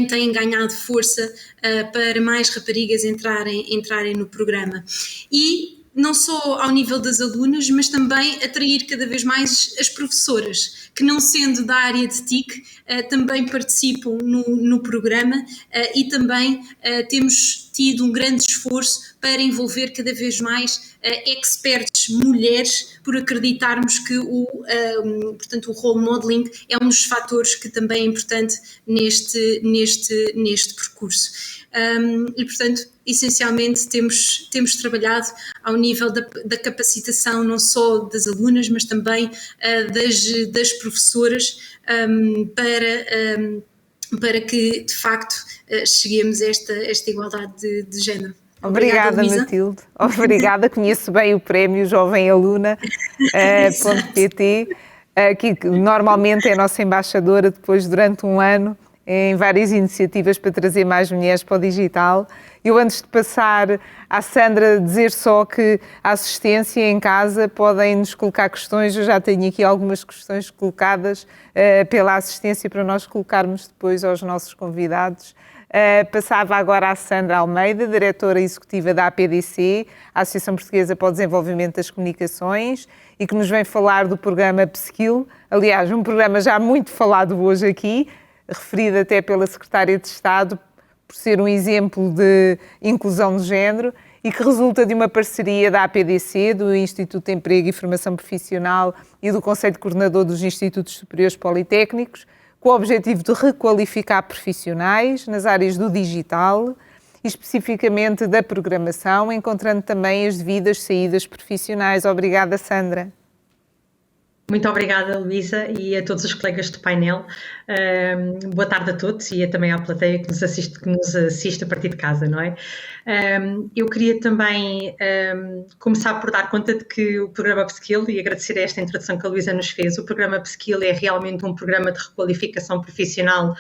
têm ganhado força para mais raparigas entrarem no programa. E não só ao nível das alunas, mas também atrair cada vez mais as professoras, que não sendo da área de TIC, também participam no programa e também temos tido um grande esforço para envolver cada vez mais experts mulheres, por acreditarmos que portanto, o role modeling é um dos fatores que também é importante neste percurso. E, portanto, essencialmente temos trabalhado ao nível da capacitação não só das alunas, mas também das professoras para que, de facto, cheguemos a esta igualdade de género. Obrigada, Matilde. Obrigada. Conheço bem o prémio Jovem Aluna .pt, que normalmente é a nossa embaixadora depois durante um ano em várias iniciativas para trazer mais mulheres para o digital. Eu, antes de passar à Sandra, dizer só que a assistência em casa podem nos colocar questões. Eu já tenho aqui algumas questões colocadas pela assistência para nós colocarmos depois aos nossos convidados. Passava agora à Sandra Almeida, diretora executiva da APDC, a Associação Portuguesa para o Desenvolvimento das Comunicações, e que nos vem falar do programa Upskill. Aliás, um programa já muito falado hoje aqui, referido até pela Secretária de Estado, por ser um exemplo de inclusão de género e que resulta de uma parceria da APDC, do Instituto de Emprego e Formação Profissional e do Conselho Coordenador dos Institutos Superiores Politécnicos, com o objetivo de requalificar profissionais nas áreas do digital e especificamente da programação, encontrando também as devidas saídas profissionais. Obrigada, Sandra. Muito obrigada, Luísa, e a todos os colegas do painel. Boa tarde a todos e também à plateia que nos assiste a partir de casa, não é? Eu queria também começar por dar conta de que o programa Upskill, e agradecer esta introdução que a Luísa nos fez, o programa Upskill é realmente um programa de requalificação profissional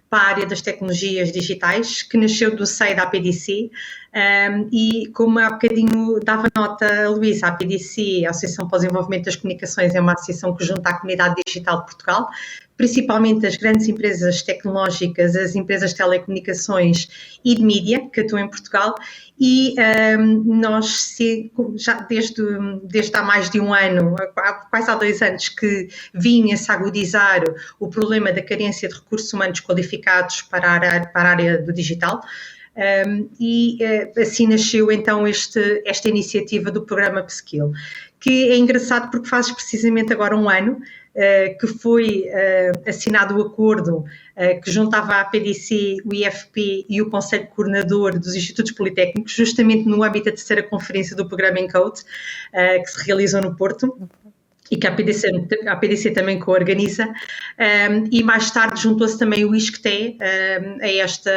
para a área das tecnologias digitais, que nasceu do seio da APDC, e como há bocadinho dava nota a Luísa, a APDC, a Associação para o Desenvolvimento das Comunicações, é uma associação que junta a comunidade digital de Portugal, principalmente as grandes empresas tecnológicas, as empresas de telecomunicações e de mídia que atuam em Portugal, e nós já desde há mais de um ano, quase há 2 anos, que vinha-se agudizar o problema da carência de recursos humanos qualificados para a área do digital. E assim nasceu então esta iniciativa do programa Upskill, que é engraçado porque faz precisamente agora um ano que foi assinado o acordo que juntava a APDC, o IFP e o Conselho Coordenador dos Institutos Politécnicos, justamente no âmbito da terceira conferência do programa ENCODE, que se realizou no Porto, e que a APDC também coorganiza, e mais tarde juntou-se também o ISCTE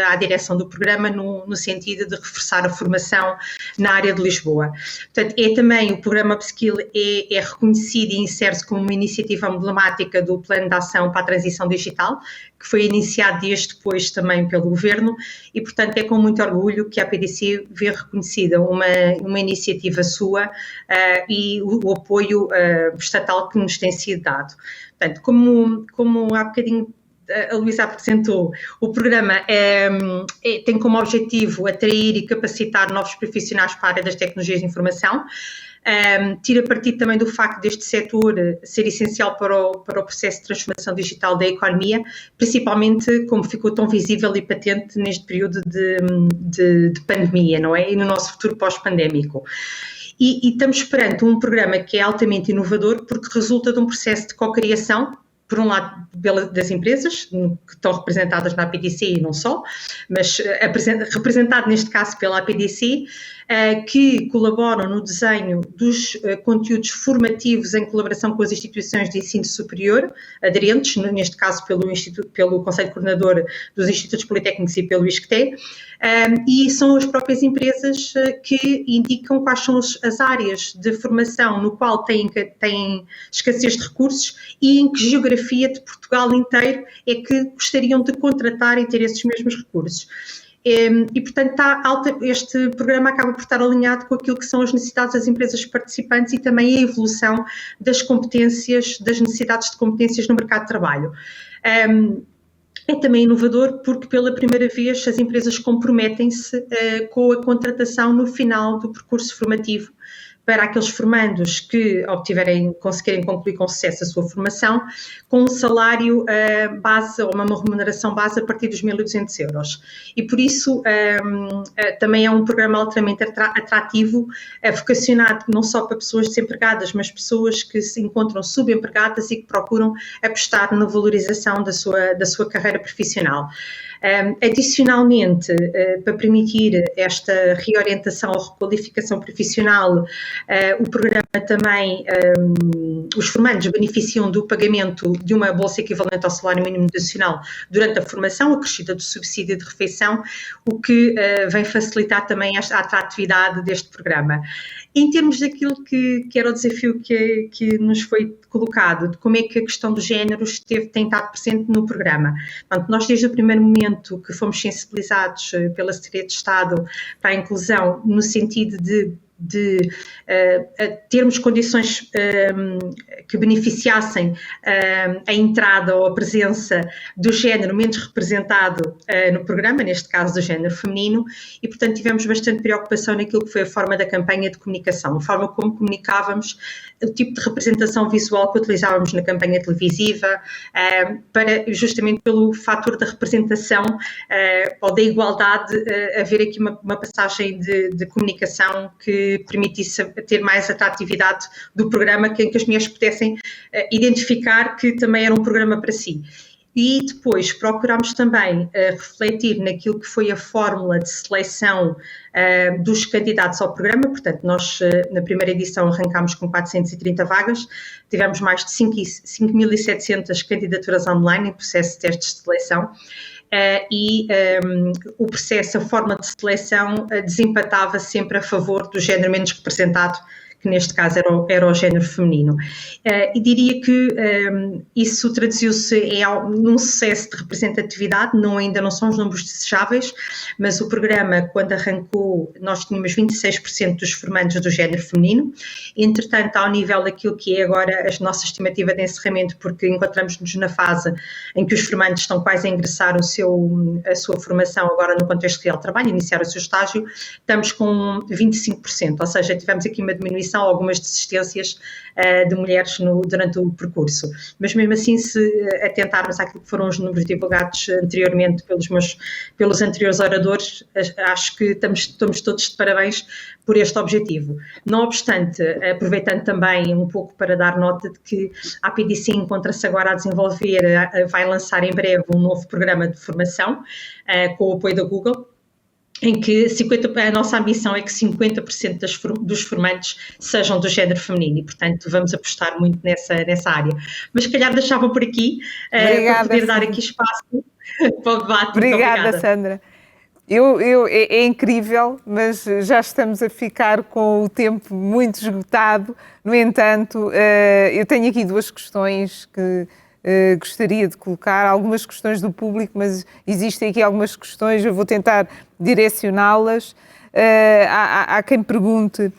à direção do programa no sentido de reforçar a formação na área de Lisboa. Portanto, também o programa Upskill é reconhecido e insere-se como uma iniciativa emblemática do Plano de Ação para a Transição Digital, que foi iniciado dias depois também pelo Governo, e portanto é com muito orgulho que a APDC vê reconhecida uma iniciativa sua e o apoio estatal que nos tem sido dado. Portanto, como há bocadinho a Luísa apresentou, o programa tem como objetivo atrair e capacitar novos profissionais para a área das tecnologias de informação. Tira partido também do facto deste setor ser essencial para o processo de transformação digital da economia, principalmente como ficou tão visível e patente neste período de pandemia, não é? E no nosso futuro pós-pandémico. E estamos perante um programa que é altamente inovador porque resulta de um processo de cocriação, por um lado, das empresas, que estão representadas na APDC e não só, mas representado neste caso pela APDC, que colaboram no desenho dos conteúdos formativos em colaboração com as instituições de ensino superior aderentes, neste caso pelo Conselho Coordenador dos Institutos Politécnicos e pelo ISCTE, e são as próprias empresas que indicam quais são as áreas de formação no qual têm escassez de recursos e em que geografia de Portugal inteiro é que gostariam de contratar e ter esses mesmos recursos. E, portanto, este programa acaba por estar alinhado com aquilo que são as necessidades das empresas participantes e também a evolução das competências, das necessidades de competências no mercado de trabalho. É também inovador porque, pela primeira vez, as empresas comprometem-se com a contratação no final do percurso formativo para aqueles formandos que conseguirem concluir com sucesso a sua formação, com um salário base ou uma remuneração base a partir dos 1.200 euros. E por isso também é um programa altamente atrativo, vocacionado não só para pessoas desempregadas, mas pessoas que se encontram subempregadas e que procuram apostar na valorização da sua carreira profissional. Adicionalmente, para permitir esta reorientação ou requalificação profissional, o programa também, os formandos beneficiam do pagamento de uma bolsa equivalente ao salário mínimo nacional durante a formação, acrescida do subsídio de refeição, o que vem facilitar também a atratividade deste programa. Em termos daquilo que era o desafio que nos foi colocado, de como é que a questão do género tem estado presente no programa. Portanto, nós desde o primeiro momento que fomos sensibilizados pela Secretaria de Estado para a inclusão, no sentido de de termos condições que beneficiassem a entrada ou a presença do género menos representado no programa, neste caso do género feminino, e portanto tivemos bastante preocupação naquilo que foi a forma da campanha de comunicação, a forma como comunicávamos, o tipo de representação visual que utilizávamos na campanha televisiva, para justamente pelo fator da representação ou da igualdade, haver aqui uma passagem de comunicação que permitisse ter mais atratividade do programa, que as mulheres pudessem identificar que também era um programa para si. E depois procurámos também refletir naquilo que foi a fórmula de seleção dos candidatos ao programa. Portanto, nós na primeira edição arrancámos com 430 vagas, tivemos mais de 5.700 candidaturas online em processo de testes de seleção. O processo, a forma de seleção desempatava sempre a favor do género menos representado, que neste caso era o género feminino. E diria que isso traduziu-se num sucesso de representatividade, ainda não são os números desejáveis, mas o programa, quando arrancou, nós tínhamos 26% dos formandos do género feminino. Entretanto, ao nível daquilo que é agora a nossa estimativa de encerramento, porque encontramos-nos na fase em que os formandos estão quase a ingressar a sua formação agora no contexto real de trabalho, iniciar o seu estágio, estamos com 25%, ou seja, tivemos aqui uma diminuição, algumas desistências de mulheres durante o percurso. Mas mesmo assim, se atentarmos àquilo que foram os números divulgados anteriormente pelos anteriores oradores, acho que estamos todos de parabéns por este objetivo. Não obstante, aproveitando também um pouco para dar nota de que a PDC encontra-se agora a desenvolver, vai lançar em breve um novo programa de formação com o apoio da Google, em que a nossa ambição é que 50% dos formandos sejam do género feminino e, portanto, vamos apostar muito nessa área. Mas, se calhar, deixava por aqui para poder dar aqui espaço para o debate. Obrigada, Sandra. É incrível, mas já estamos a ficar com o tempo muito esgotado. No entanto, eu tenho aqui duas questões que gostaria de colocar, algumas questões do público, mas existem aqui algumas questões, eu vou tentar direcioná-las. Há quem pergunte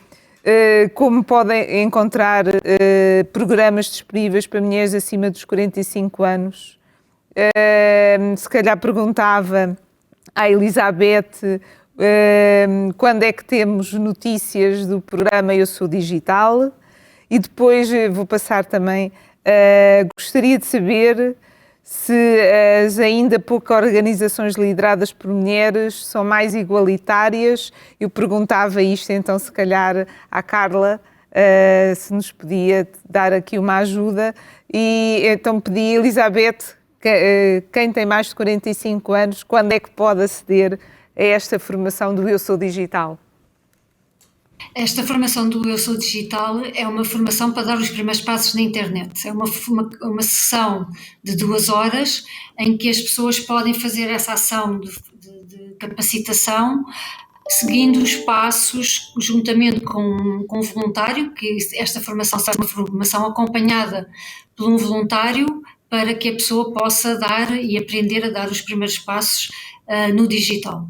como podem encontrar programas disponíveis para mulheres acima dos 45 anos. Se calhar perguntava à Elizabeth quando é que temos notícias do programa Eu Sou Digital, e depois vou passar também. Gostaria de saber se as ainda poucas organizações lideradas por mulheres são mais igualitárias. Eu perguntava isto, então, se calhar, à Carla, se nos podia dar aqui uma ajuda. E então pedi a Elizabeth, quem tem mais de 45 anos, quando é que pode aceder a esta formação do Eu Sou Digital? Esta formação do Eu Sou Digital é uma formação para dar os primeiros passos na internet. É uma sessão de 2 horas em que as pessoas podem fazer essa ação de capacitação, seguindo os passos juntamente com um voluntário, que esta formação será uma formação acompanhada por um voluntário para que a pessoa possa dar e aprender a dar os primeiros passos no digital.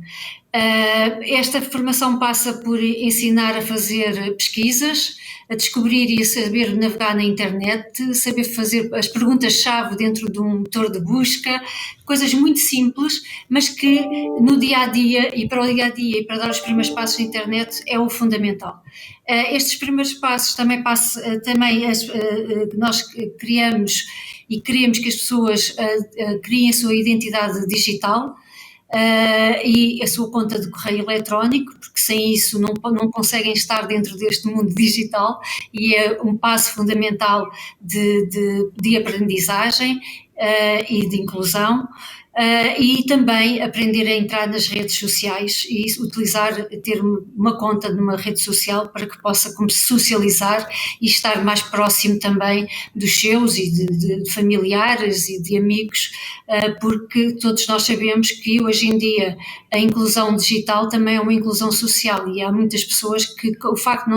Esta formação passa por ensinar a fazer pesquisas, a descobrir e a saber navegar na internet, saber fazer as perguntas-chave dentro de um motor de busca, coisas muito simples, mas que no dia-a-dia e para o dia-a-dia e para dar os primeiros passos na internet é o fundamental. Estes primeiros passos também nós criamos e queremos que as pessoas criem a sua identidade digital, e a sua conta de correio eletrónico, porque sem isso não conseguem estar dentro deste mundo digital, e é um passo fundamental de aprendizagem e de inclusão. E também aprender a entrar nas redes sociais e ter uma conta numa rede social para que possa socializar e estar mais próximo também dos seus e de familiares e de amigos, porque todos nós sabemos que hoje em dia a inclusão digital também é uma inclusão social, e há muitas pessoas que o facto de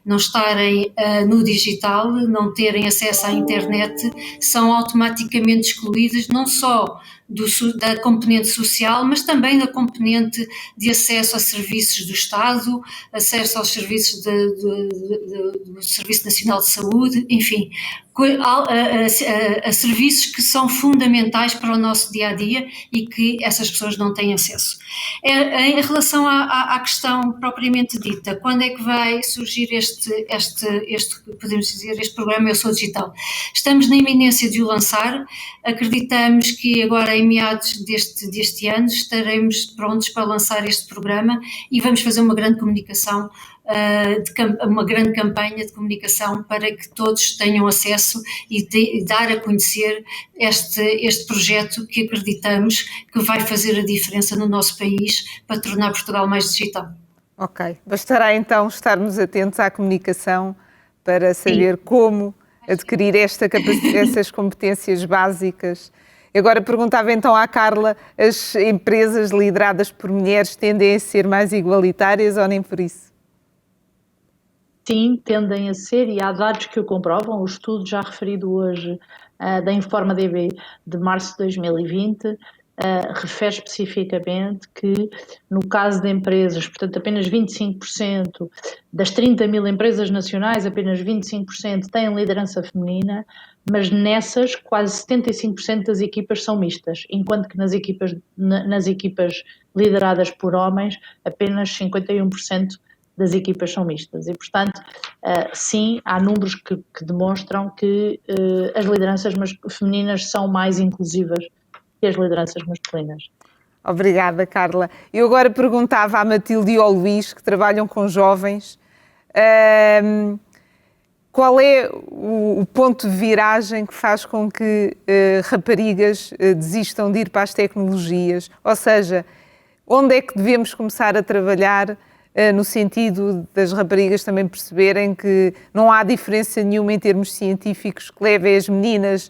não estarem no digital, não terem acesso à internet, são automaticamente excluídas, não só da componente social, mas também da componente de acesso a serviços do Estado, acesso aos serviços do Serviço Nacional de Saúde, enfim, a serviços que são fundamentais para o nosso dia-a-dia e que essas pessoas não têm acesso. Em relação à questão propriamente dita, quando é que vai surgir podemos dizer, este programa Eu Sou Digital? Estamos na iminência de o lançar, acreditamos que agora em meados deste ano estaremos prontos para lançar este programa e vamos fazer uma grande comunicação, uma grande campanha de comunicação para que todos tenham acesso e dar a conhecer este projeto que acreditamos que vai fazer a diferença no nosso país para tornar Portugal mais digital. Ok, bastará então estarmos atentos à comunicação para saber como adquirir essas competências básicas. Agora perguntava então à Carla, as empresas lideradas por mulheres tendem a ser mais igualitárias ou nem por isso? Sim, tendem a ser, e há dados que o comprovam. O estudo já referido hoje da InformaDB de março de 2020 refere especificamente que no caso de empresas, portanto apenas 25% das 30 mil empresas nacionais, apenas 25% têm liderança feminina, mas nessas quase 75% das equipas são mistas, enquanto que nas equipas lideradas por homens apenas 51% das equipas são mistas e, portanto, sim, há números que demonstram que as lideranças femininas são mais inclusivas que as lideranças masculinas. Obrigada, Carla. Eu agora perguntava à Matilde e ao Luís, que trabalham com jovens, qual é o ponto de viragem que faz com que raparigas desistam de ir para as tecnologias? Ou seja, onde é que devemos começar a trabalhar no sentido das raparigas também perceberem que não há diferença nenhuma em termos científicos que levem as meninas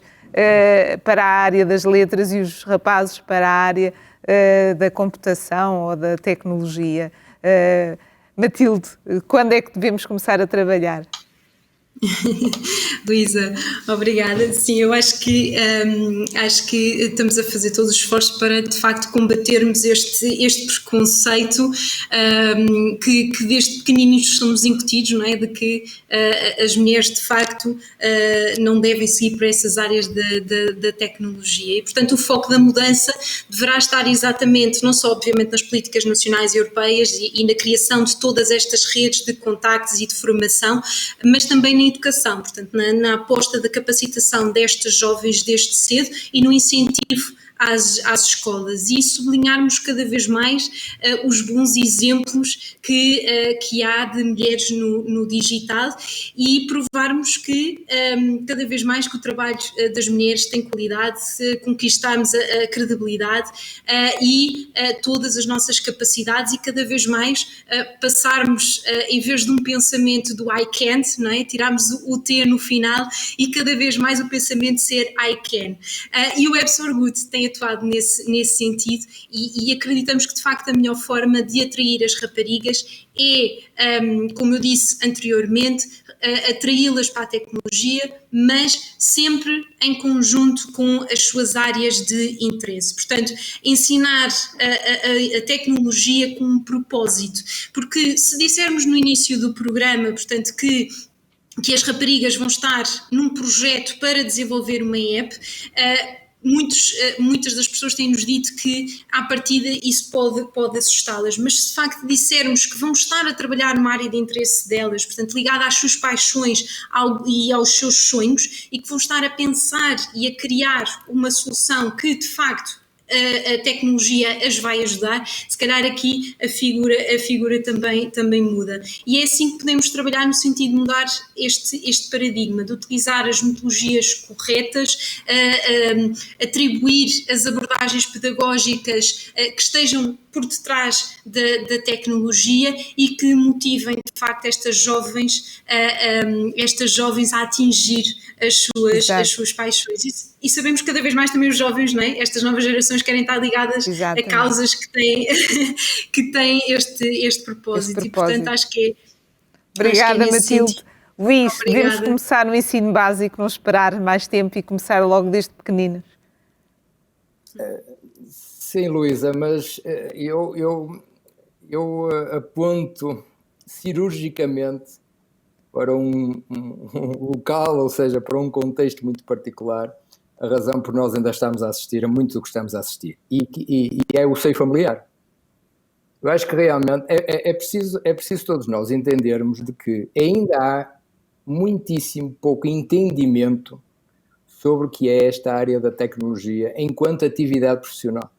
para a área das letras e os rapazes para a área da computação ou da tecnologia? Matilde, quando é que devemos começar a trabalhar? Luísa, obrigada. Sim, eu acho que estamos a fazer todos os esforços para de facto combatermos este preconceito que desde pequeninos somos incutidos, não é? De que as mulheres de facto não devem seguir para essas áreas da tecnologia e, portanto, o foco da mudança deverá estar exatamente, não só obviamente nas políticas nacionais e europeias e na criação de todas estas redes de contactos e de formação, mas também na educação, portanto, na aposta da capacitação destas jovens desde cedo e no incentivo às escolas e sublinharmos cada vez mais os bons exemplos que há de mulheres no digital e provarmos que cada vez mais que o trabalho das mulheres tem qualidade, conquistarmos a credibilidade e todas as nossas capacidades e cada vez mais passarmos, em vez de um pensamento do I can't, não é? Tirarmos o T no final e cada vez mais o pensamento ser I can. E o Web for Good tem atuado nesse sentido e acreditamos que de facto a melhor forma de atrair as raparigas é, como eu disse anteriormente, atraí-las para a tecnologia, mas sempre em conjunto com as suas áreas de interesse. Portanto, ensinar a tecnologia com um propósito, porque se dissermos no início do programa, portanto, que as raparigas vão estar num projeto para desenvolver uma app, muitas das pessoas têm-nos dito que à partida isso pode assustá-las, mas se de facto dissermos que vão estar a trabalhar numa área de interesse delas, portanto ligada às suas paixões e aos seus sonhos e que vão estar a pensar e a criar uma solução que de facto a tecnologia as vai ajudar, se calhar aqui a figura também muda. E é assim que podemos trabalhar no sentido de mudar este paradigma, de utilizar as metodologias corretas, atribuir as abordagens pedagógicas que estejam por detrás da tecnologia e que motivem de facto estas jovens a atingir as suas paixões. E sabemos que cada vez mais também os jovens, não é? Estas novas gerações querem estar ligadas a causas que têm este propósito. E portanto acho que é. Obrigada, Matilde. Luís, Obrigada. devemos começar no ensino básico, não esperar mais tempo e começar logo desde pequeninas. Sim, Luísa, mas eu aponto cirurgicamente para um local, ou seja, para um contexto muito particular, a razão por nós ainda estamos a assistir a muito do que estamos a assistir. E é o seio familiar. Eu acho que realmente é preciso todos nós entendermos de que ainda há muitíssimo pouco entendimento sobre o que é esta área da tecnologia enquanto atividade profissional.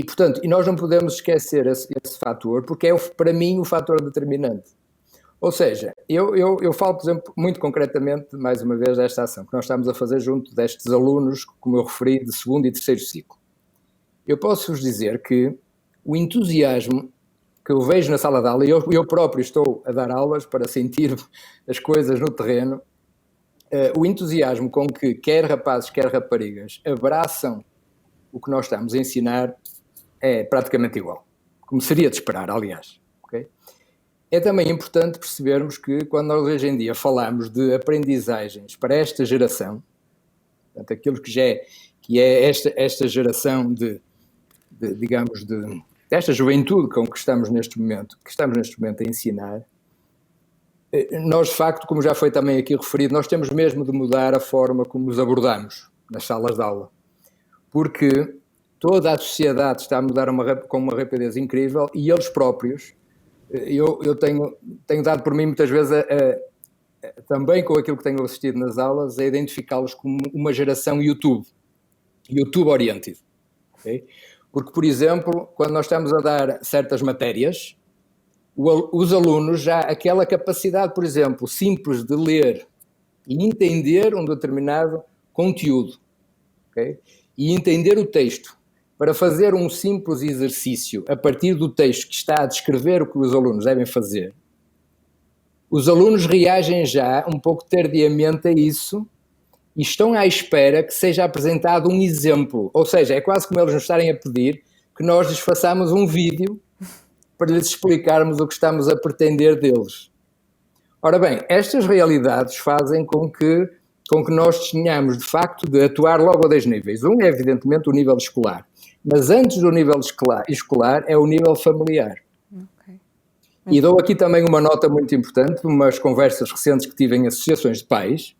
Portanto, nós não podemos esquecer esse fator, porque é, para mim, o fator determinante. Ou seja, eu falo, por exemplo, muito concretamente, mais uma vez, desta ação que nós estamos a fazer junto destes alunos, como eu referi, de segundo e terceiro ciclo. Eu posso-vos dizer que o entusiasmo que eu vejo na sala de aula, e eu próprio estou a dar aulas para sentir as coisas no terreno, o entusiasmo com que quer rapazes, quer raparigas abraçam o que nós estamos a ensinar é praticamente igual, como seria de esperar, aliás. Okay? É também importante percebermos que quando nós hoje em dia falamos de aprendizagens para esta geração, portanto, aquilo que é esta geração desta juventude com que estamos neste momento a ensinar, nós, de facto, como já foi também aqui referido, nós temos mesmo de mudar a forma como os abordamos nas salas de aula, porque toda a sociedade está a mudar com uma rapidez incrível e eles próprios, eu tenho dado por mim muitas vezes, também com aquilo que tenho assistido nas aulas, a identificá-los como uma geração YouTube oriented. Okay? Porque, por exemplo, quando nós estamos a dar certas matérias, os alunos já aquela capacidade, por exemplo, simples de ler e entender um determinado conteúdo, okay? E entender o texto, para fazer um simples exercício a partir do texto que está a descrever o que os alunos devem fazer, os alunos reagem já um pouco tardiamente a isso e estão à espera que seja apresentado um exemplo, ou seja, é quase como eles nos estarem a pedir que nós lhes façamos um vídeo para lhes explicarmos o que estamos a pretender deles. Ora bem, estas realidades fazem com que nós tenhamos, de facto, de atuar logo a 2 níveis. Um é, evidentemente, o nível escolar, mas antes do nível escolar é o nível familiar. Okay. E dou aqui também uma nota muito importante de umas conversas recentes que tive em associações de pais,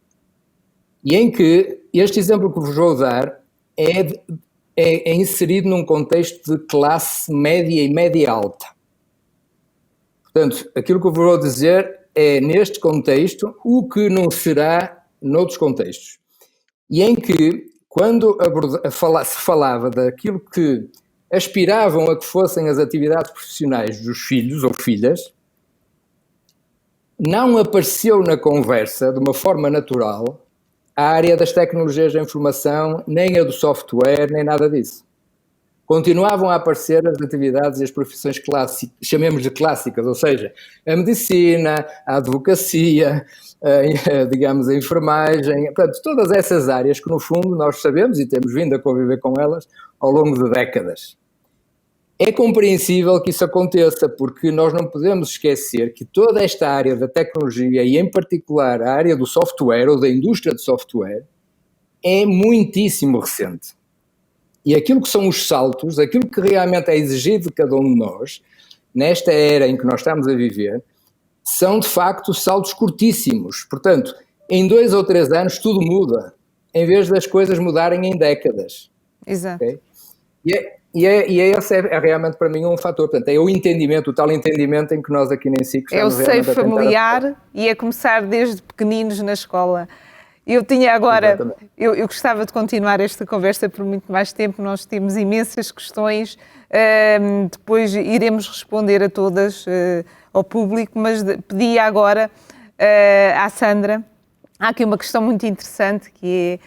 e em que este exemplo que vos vou dar é inserido num contexto de classe média e média alta. Portanto, aquilo que eu vou dizer é, neste contexto, o que não será noutros contextos. E em que, quando se falava daquilo que aspiravam a que fossem as atividades profissionais dos filhos ou filhas, não apareceu na conversa, de uma forma natural, a área das tecnologias da informação, nem a do software, nem nada disso. Continuavam a aparecer as atividades e as profissões clássicas, chamemos de clássicas, ou seja, a medicina, a advocacia, digamos, a enfermagem, portanto, todas essas áreas que, no fundo, nós sabemos e temos vindo a conviver com elas ao longo de décadas. É compreensível que isso aconteça, porque nós não podemos esquecer que toda esta área da tecnologia, e em particular a área do software ou da indústria de software, é muitíssimo recente. E aquilo que são os saltos, aquilo que realmente é exigido de cada um de nós, nesta era em que nós estamos a viver, são de facto saltos curtíssimos. Portanto, em 2 ou 3 anos tudo muda, em vez das coisas mudarem em décadas. Exato. Okay? Esse é realmente para mim um fator. Portanto, é o entendimento, o tal entendimento em que nós aqui nem SIC estamos realmente a tentar. É o seio familiar e a começar desde pequeninos na escola. Eu tinha agora, eu gostava de continuar esta conversa por muito mais tempo, nós temos imensas questões, depois iremos responder a todas ao público, mas pedia agora à Sandra, há aqui uma questão muito interessante que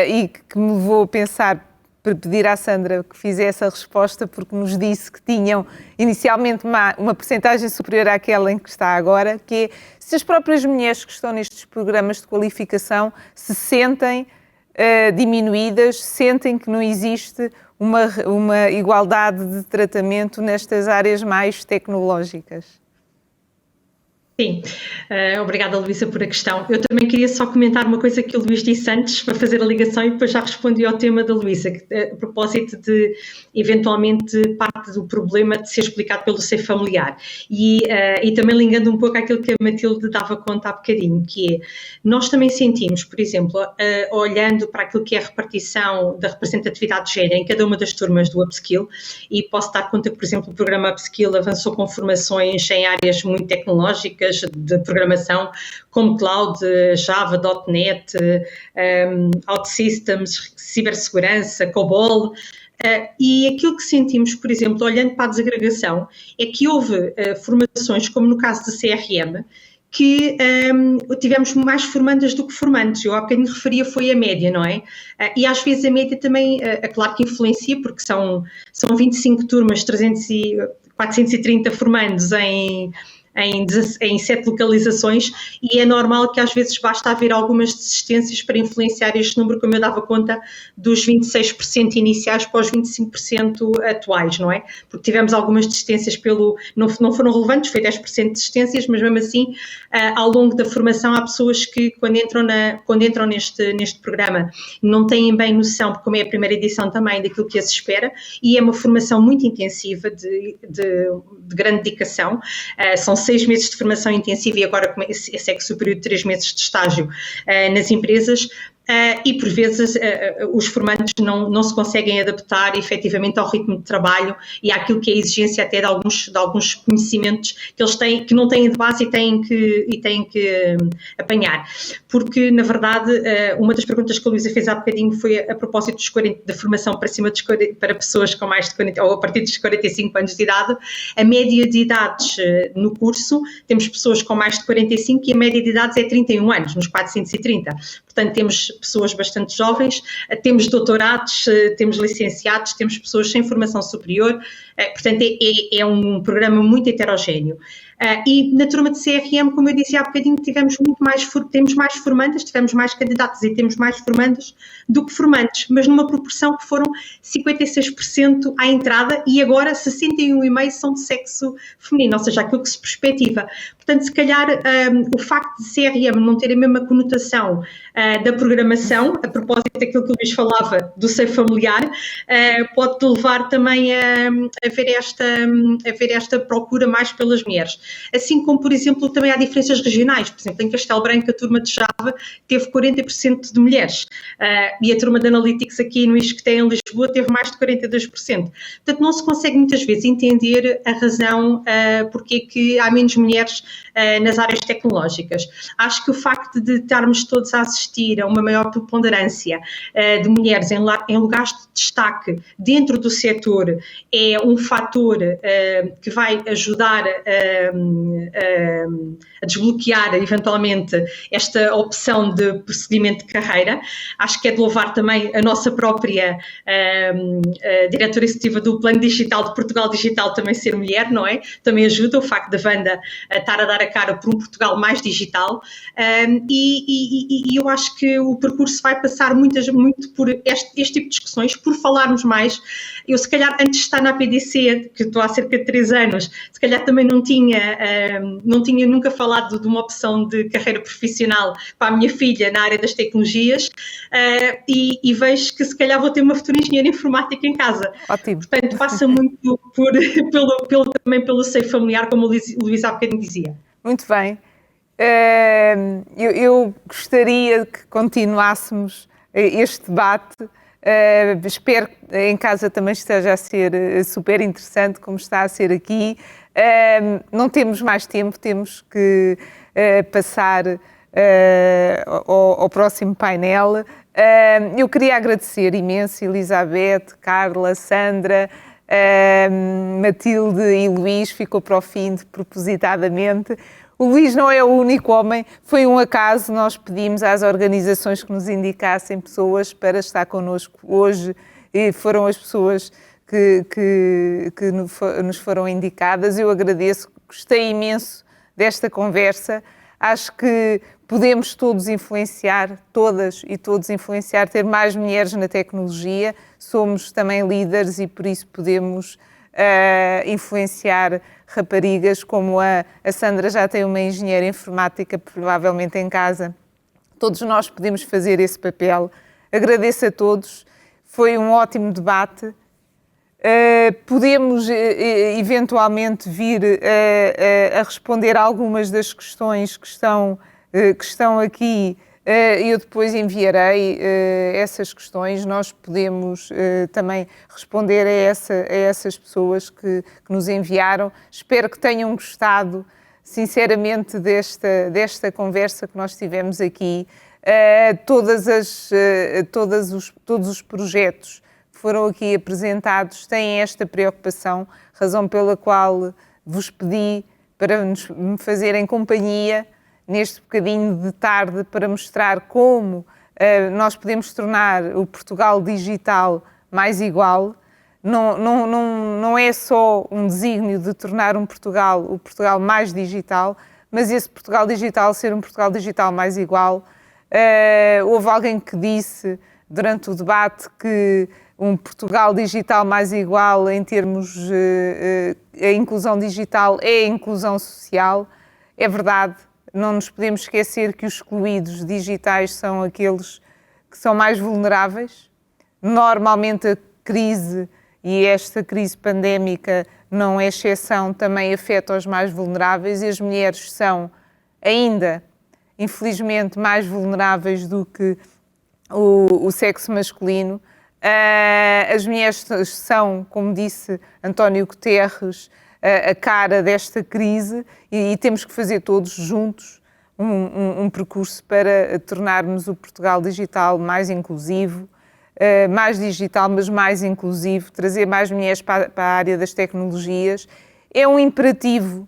e que me levou a pensar, para pedir à Sandra que fizesse a resposta, porque nos disse que tinham inicialmente uma percentagem superior àquela em que está agora, que é se as próprias mulheres que estão nestes programas de qualificação se sentem diminuídas, sentem que não existe uma igualdade de tratamento nestas áreas mais tecnológicas. Sim, obrigada, Luísa, por a questão. Eu também queria só comentar uma coisa que o Luís disse antes, para fazer a ligação, e depois já respondi ao tema da Luísa, a propósito de, eventualmente, parte do problema de ser explicado pelo seio familiar. E também ligando um pouco àquilo que a Matilde dava conta há bocadinho, que é, nós também sentimos, por exemplo, olhando para aquilo que é a repartição da representatividade de género em cada uma das turmas do Upskill, e posso dar conta que, por exemplo, o programa Upskill avançou com formações em áreas muito tecnológicas, de programação, como Cloud, Java, .NET, OutSystems, cibersegurança, COBOL, e aquilo que sentimos, por exemplo, olhando para a desagregação, é que houve formações, como no caso do CRM, que tivemos mais formandas do que formandos. Eu há bocadinho referia foi a média, não é? E às vezes a média também, claro que influencia, porque são 25 turmas, 430 formandos em 7 localizações, e é normal que às vezes basta haver algumas desistências para influenciar este número, como eu dava conta dos 26% iniciais para os 25% atuais, não é? Porque tivemos algumas desistências não foram relevantes, foi 10% de desistências, mas mesmo assim, ao longo da formação há pessoas que quando entram neste programa não têm bem noção, porque como é a primeira edição também, daquilo que as espera, e é uma formação muito intensiva, de grande dedicação, são 6 meses de formação intensiva e agora segue-se o período de 3 meses de estágio nas empresas. E por vezes os formandos não se conseguem adaptar efetivamente ao ritmo de trabalho e àquilo que é a exigência até de alguns conhecimentos que eles têm, que não têm de base e têm que apanhar. Porque, na verdade, uma das perguntas que a Luísa fez há bocadinho foi a propósito da formação para pessoas com mais de 40, ou a partir dos 45 anos de idade. A média de idades no curso, temos pessoas com mais de 45 e a média de idades é 31 anos, nos 430. Portanto, temos pessoas bastante jovens, temos doutorados, temos licenciados, temos pessoas sem formação superior, portanto é um programa muito heterogéneo. E na turma de CRM, como eu disse há bocadinho, temos mais formandas, tivemos mais candidatos e temos mais formandas do que formantes, mas numa proporção que foram 56% à entrada e agora 61,5% são de sexo feminino, ou seja, aquilo que se perspectiva. Portanto, se calhar o facto de CRM não ter a mesma conotação da programação, a propósito daquilo que o Luís falava do seio familiar, pode levar também a ver esta procura mais pelas mulheres. Assim como, por exemplo, também há diferenças regionais. Por exemplo, em Castelo Branco, a turma de Java teve 40% de mulheres e a turma de Analytics aqui no ISCTE em Lisboa teve mais de 42%. Portanto, não se consegue muitas vezes entender a razão porque que há menos mulheres nas áreas tecnológicas. Acho que o facto de estarmos todos a assistir a uma maior preponderância de mulheres em lugares de destaque dentro do setor é um fator que vai ajudar a desbloquear eventualmente esta opção de prosseguimento de carreira. Acho que é de louvar também a nossa própria diretora executiva do Plano Digital de Portugal Digital também ser mulher, não é? Também ajuda o facto da Wanda estar a dar a cara por um Portugal mais digital, e eu acho que o percurso vai passar muito por este tipo de discussões, por falarmos mais. Eu, se calhar, antes de estar na PDC, que estou há cerca de 3 anos, se calhar também não tinha nunca falado de uma opção de carreira profissional para a minha filha na área das tecnologias, e vejo que se calhar vou ter uma futura engenheira informática em casa. Ótimo. Portanto, passa muito também pelo seio familiar, como o Luís há bocadinho dizia. Muito bem. Eu gostaria que continuássemos este debate. Espero que em casa também esteja a ser super interessante, como está a ser aqui. Não temos mais tempo, temos que passar ao próximo painel. Eu queria agradecer imenso Elizabeth, Carla, Sandra, Matilde e Luís, ficou para o fim propositadamente. O Luís não é o único homem, foi um acaso, nós pedimos às organizações que nos indicassem pessoas para estar connosco hoje e foram as pessoas que nos foram indicadas. Eu agradeço, gostei imenso desta conversa, acho que podemos todos influenciar, todas e todos influenciar, ter mais mulheres na tecnologia, somos também líderes e por isso podemos influenciar raparigas, como a Sandra já tem uma engenheira informática provavelmente em casa. Todos nós podemos fazer esse papel. Agradeço a todos, foi um ótimo debate. Podemos eventualmente vir a responder a algumas das questões que estão aqui. Eu depois enviarei essas questões. Nós podemos também responder a essas pessoas que nos enviaram. Espero que tenham gostado, sinceramente, desta conversa que nós tivemos aqui. Todos os projetos que foram aqui apresentados têm esta preocupação, razão pela qual vos pedi para me fazerem companhia neste bocadinho de tarde para mostrar como nós podemos tornar o Portugal digital mais igual. Não é só um desígnio de tornar o Portugal mais digital, mas esse Portugal digital ser um Portugal digital mais igual. Houve alguém que disse durante o debate que um Portugal digital mais igual em termos a inclusão digital é a inclusão social. É verdade, não nos podemos esquecer que os excluídos digitais são aqueles que são mais vulneráveis. Normalmente a crise, e esta crise pandémica não é exceção, também afeta os mais vulneráveis, e as mulheres são ainda, infelizmente, mais vulneráveis do que o sexo masculino. As mulheres são, como disse António Guterres, a cara desta crise e temos que fazer todos juntos um percurso para tornarmos o Portugal digital mais inclusivo, mais digital, mas mais inclusivo, trazer mais mulheres para a área das tecnologias. É um imperativo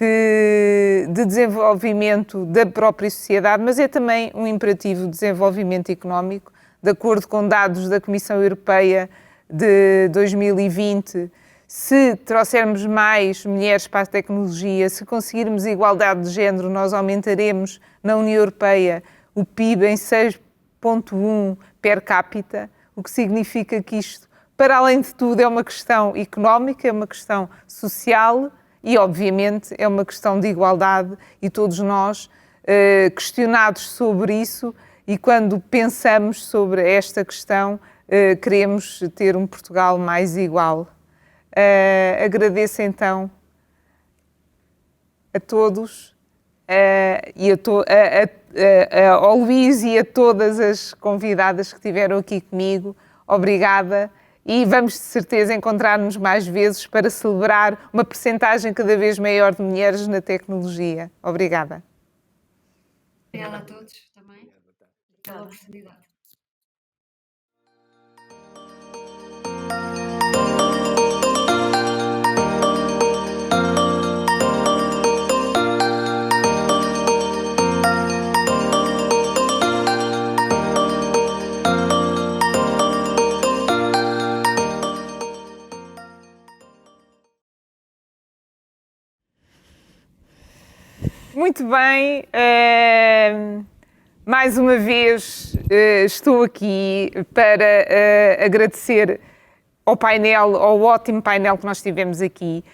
de desenvolvimento da própria sociedade, mas é também um imperativo de desenvolvimento económico. De acordo com dados da Comissão Europeia de 2020, se trouxermos mais mulheres para a tecnologia, se conseguirmos igualdade de género, nós aumentaremos na União Europeia o PIB em 6,1 per capita, o que significa que isto, para além de tudo, é uma questão económica, é uma questão social e, obviamente, é uma questão de igualdade, e todos nós, questionados sobre isso, e quando pensamos sobre esta questão, queremos ter um Portugal mais igual. Agradeço então a todos e ao Luís e a todas as convidadas que estiveram aqui comigo. Obrigada, e vamos de certeza encontrar-nos mais vezes para celebrar uma percentagem cada vez maior de mulheres na tecnologia. Obrigada. Obrigada a todos também pela oportunidade. Muito bem, mais uma vez estou aqui para agradecer ao painel, ao ótimo painel que nós tivemos aqui.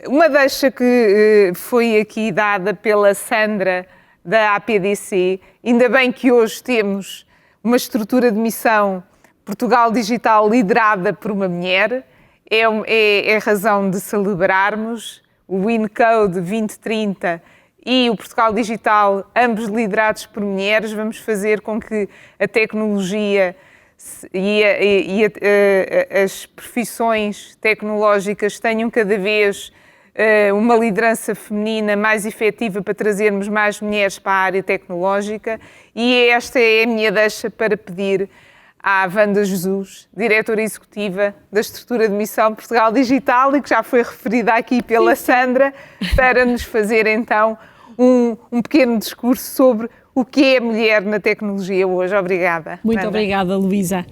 Uma deixa que foi aqui dada pela Sandra da APDC, ainda bem que hoje temos uma estrutura de missão Portugal Digital liderada por uma mulher, é razão de celebrarmos o InCode 2030 e o Portugal Digital, ambos liderados por mulheres. Vamos fazer com que a tecnologia e as profissões tecnológicas tenham cada vez uma liderança feminina mais efetiva para trazermos mais mulheres para a área tecnológica. E esta é a minha deixa para pedir à Wanda Jesus, diretora executiva da estrutura de missão Portugal Digital, e que já foi referida aqui pela Sandra, para nos fazer então um pequeno discurso sobre o que é a mulher na tecnologia hoje. Obrigada. Muito Wanda. obrigada, Luísa.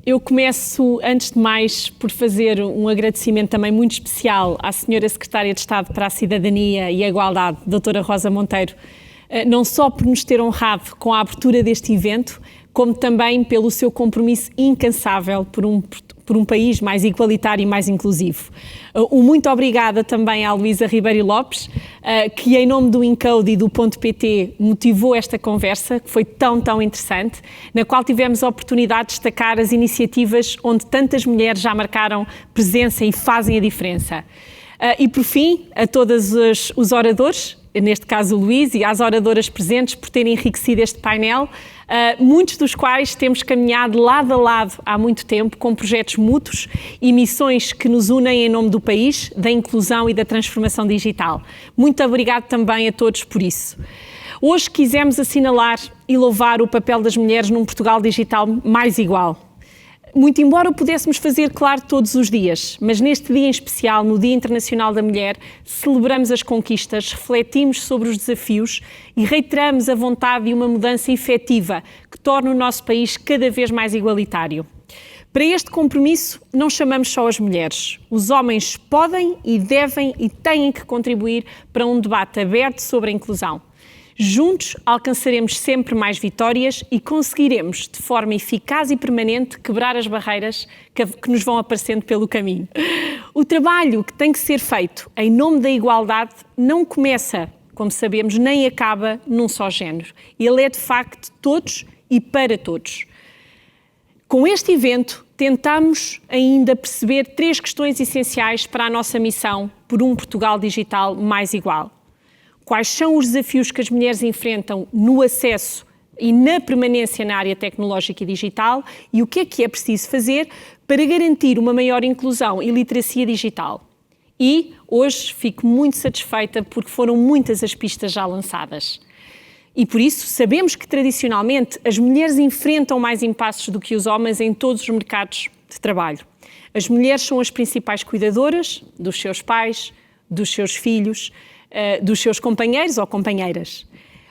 Eu começo, antes de mais, por fazer um agradecimento também muito especial à Senhora Secretária de Estado para a Cidadania e a Igualdade, doutora Rosa Monteiro, não só por nos ter honrado com a abertura deste evento, como também pelo seu compromisso incansável por um país mais igualitário e mais inclusivo. Muito obrigada também à Luísa Ribeiro Lopes, que em nome do Incode e do Ponto.pt motivou esta conversa, que foi tão interessante, na qual tivemos a oportunidade de destacar as iniciativas onde tantas mulheres já marcaram presença e fazem a diferença. E por fim, a todos os oradores, neste caso o Luís, e às oradoras presentes por terem enriquecido este painel, muitos dos quais temos caminhado lado a lado há muito tempo com projetos mútuos e missões que nos unem em nome do país, da inclusão e da transformação digital. Muito obrigado também a todos por isso. Hoje quisemos assinalar e louvar o papel das mulheres num Portugal digital mais igual. Muito embora o pudéssemos fazer, claro, todos os dias, mas neste dia em especial, no Dia Internacional da Mulher, celebramos as conquistas, refletimos sobre os desafios e reiteramos a vontade de uma mudança efetiva que torne o nosso país cada vez mais igualitário. Para este compromisso, não chamamos só as mulheres. Os homens podem e devem e têm que contribuir para um debate aberto sobre a inclusão. Juntos alcançaremos sempre mais vitórias e conseguiremos, de forma eficaz e permanente, quebrar as barreiras que nos vão aparecendo pelo caminho. O trabalho que tem que ser feito em nome da igualdade não começa, como sabemos, nem acaba num só género. Ele é, de facto, de todos e para todos. Com este evento, tentamos ainda perceber 3 questões essenciais para a nossa missão por um Portugal digital mais igual. Quais são os desafios que as mulheres enfrentam no acesso e na permanência na área tecnológica e digital e o que é preciso fazer para garantir uma maior inclusão e literacia digital. E hoje fico muito satisfeita porque foram muitas as pistas já lançadas. E por isso sabemos que tradicionalmente as mulheres enfrentam mais impasses do que os homens em todos os mercados de trabalho. As mulheres são as principais cuidadoras dos seus pais, dos seus filhos, dos seus companheiros ou companheiras.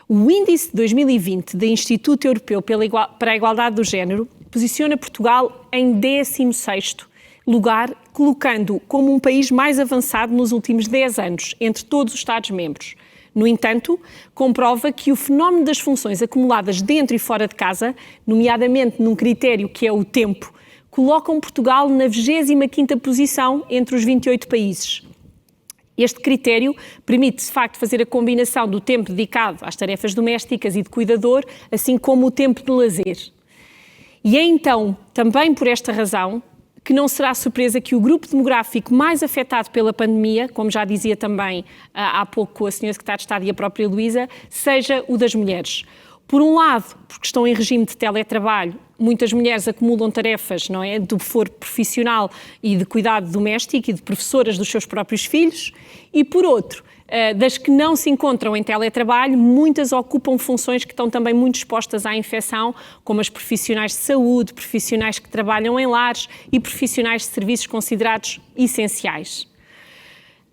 O índice de 2020 do Instituto Europeu para a Igualdade do Género posiciona Portugal em 16º lugar, colocando-o como um país mais avançado nos últimos 10 anos, entre todos os Estados-membros. No entanto, comprova que o fenómeno das funções acumuladas dentro e fora de casa, nomeadamente num critério que é o tempo, colocam Portugal na 25ª posição entre os 28 países. Este critério permite, de facto, fazer a combinação do tempo dedicado às tarefas domésticas e de cuidador, assim como o tempo de lazer. E é então, também por esta razão, que não será surpresa que o grupo demográfico mais afetado pela pandemia, como já dizia também há pouco a senhora Secretária de Estado e a própria Luísa, seja o das mulheres. Por um lado, porque estão em regime de teletrabalho, muitas mulheres acumulam tarefas, não é, do foro profissional e de cuidado doméstico e de professoras dos seus próprios filhos, e por outro, das que não se encontram em teletrabalho, muitas ocupam funções que estão também muito expostas à infecção, como as profissionais de saúde, profissionais que trabalham em lares e profissionais de serviços considerados essenciais.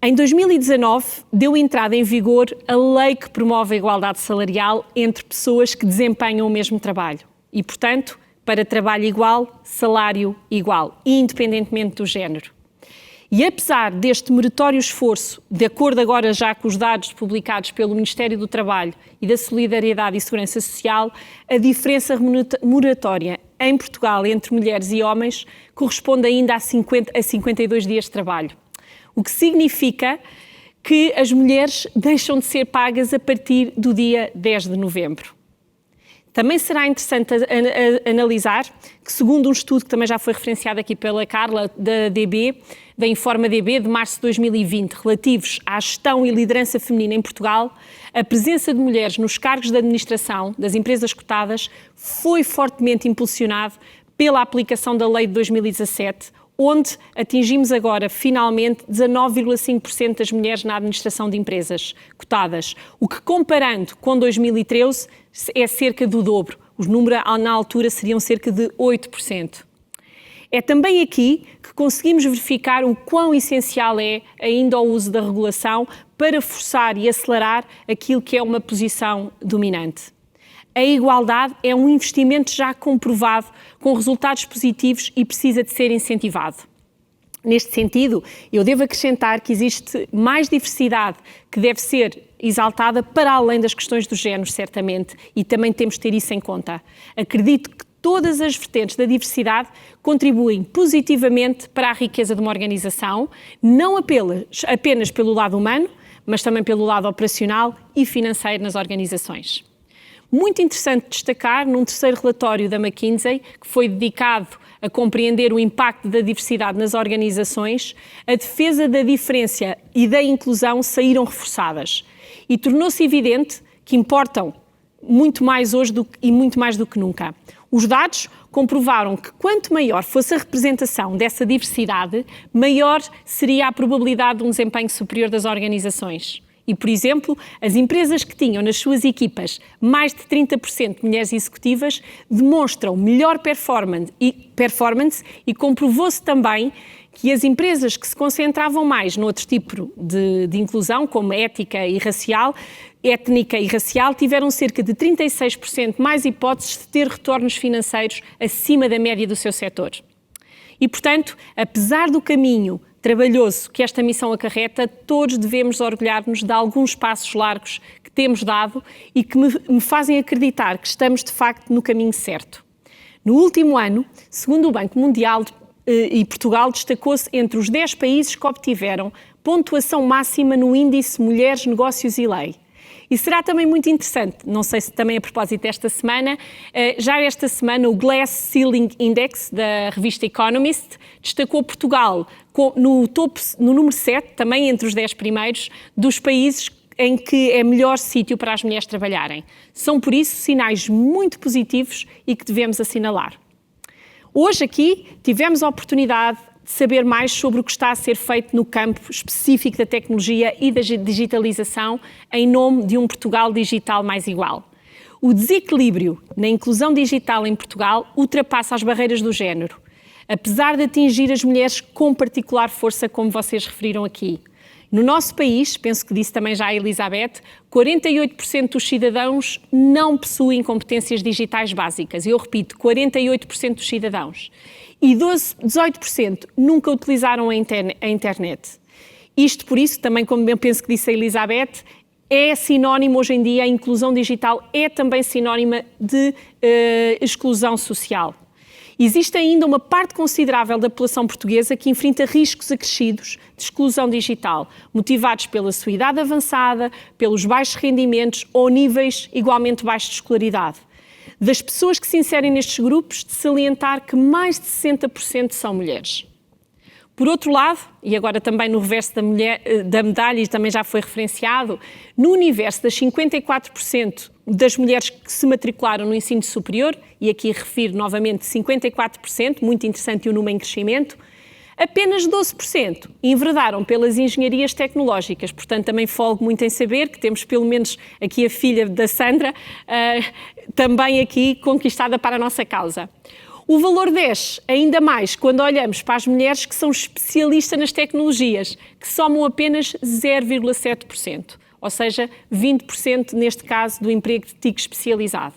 Em 2019, deu entrada em vigor a lei que promove a igualdade salarial entre pessoas que desempenham o mesmo trabalho. E, portanto, para trabalho igual, salário igual, independentemente do género. E apesar deste meritório esforço, de acordo agora já com os dados publicados pelo Ministério do Trabalho e da Solidariedade e Segurança Social, a diferença remuneratória em Portugal entre mulheres e homens corresponde ainda a 52 dias de trabalho. O que significa que as mulheres deixam de ser pagas a partir do dia 10 de novembro. Também será interessante analisar que, segundo um estudo que também já foi referenciado aqui pela Carla, da Informa DB, de março de 2020, relativos à gestão e liderança feminina em Portugal, a presença de mulheres nos cargos de administração das empresas cotadas foi fortemente impulsionada pela aplicação da Lei de 2017, onde atingimos agora, finalmente, 19,5% das mulheres na administração de empresas cotadas, o que, comparando com 2013, é cerca do dobro. Os números, na altura, seriam cerca de 8%. É também aqui que conseguimos verificar o quão essencial é ainda o uso da regulação para forçar e acelerar aquilo que é uma posição dominante. A igualdade é um investimento já comprovado, com resultados positivos e precisa de ser incentivado. Neste sentido, eu devo acrescentar que existe mais diversidade que deve ser exaltada para além das questões do género, certamente, e também temos de ter isso em conta. Acredito que todas as vertentes da diversidade contribuem positivamente para a riqueza de uma organização, não apenas pelo lado humano, mas também pelo lado operacional e financeiro nas organizações. Muito interessante destacar, num terceiro relatório da McKinsey, que foi dedicado a compreender o impacto da diversidade nas organizações, a defesa da diferença e da inclusão saíram reforçadas e tornou-se evidente que importam muito mais hoje e muito mais do que nunca. Os dados comprovaram que quanto maior fosse a representação dessa diversidade, maior seria a probabilidade de um desempenho superior das organizações. E, por exemplo, as empresas que tinham nas suas equipas mais de 30% de mulheres executivas demonstram melhor performance e comprovou-se também que as empresas que se concentravam mais no outro tipo de inclusão, como étnica e racial, tiveram cerca de 36% mais hipóteses de ter retornos financeiros acima da média do seu setor. E, portanto, apesar do caminho trabalhoso que esta missão acarreta, todos devemos orgulhar-nos de alguns passos largos que temos dado e que me fazem acreditar que estamos, de facto, no caminho certo. No último ano, segundo o Banco Mundial, e Portugal destacou-se entre os 10 países que obtiveram pontuação máxima no índice Mulheres, Negócios e Lei. E será também muito interessante, não sei se também a propósito desta semana, já esta semana o Glass Ceiling Index da revista Economist destacou Portugal no número 7, também entre os 10 primeiros, dos países em que é melhor sítio para as mulheres trabalharem. São, por isso, sinais muito positivos e que devemos assinalar. Hoje aqui tivemos a oportunidade de saber mais sobre o que está a ser feito no campo específico da tecnologia e da digitalização em nome de um Portugal digital mais igual. O desequilíbrio na inclusão digital em Portugal ultrapassa as barreiras do género, apesar de atingir as mulheres com particular força, como vocês referiram aqui. No nosso país, penso que disse também já a Elizabeth, 48% dos cidadãos não possuem competências digitais básicas. Eu repito, 48% dos cidadãos. E 18% nunca utilizaram a internet. Isto, por isso, também como eu penso que disse a Elizabeth, é sinónimo hoje em dia, a inclusão digital é também sinónima de exclusão social. Existe ainda uma parte considerável da população portuguesa que enfrenta riscos acrescidos de exclusão digital, motivados pela sua idade avançada, pelos baixos rendimentos ou níveis igualmente baixos de escolaridade. Das pessoas que se inserem nestes grupos, de salientar que mais de 60% são mulheres. Por outro lado, e agora também no reverso da medalha, e também já foi referenciado, no universo das 54% das mulheres que se matricularam no ensino superior, e aqui refiro novamente 54%, muito interessante e o número em crescimento, apenas 12% enveredaram pelas engenharias tecnológicas. Portanto, também folgo muito em saber que temos pelo menos aqui a filha da Sandra, também aqui conquistada para a nossa causa. O valor desce ainda mais quando olhamos para as mulheres que são especialistas nas tecnologias, que somam apenas 0,7%, ou seja, 20% neste caso do emprego de TIC especializado.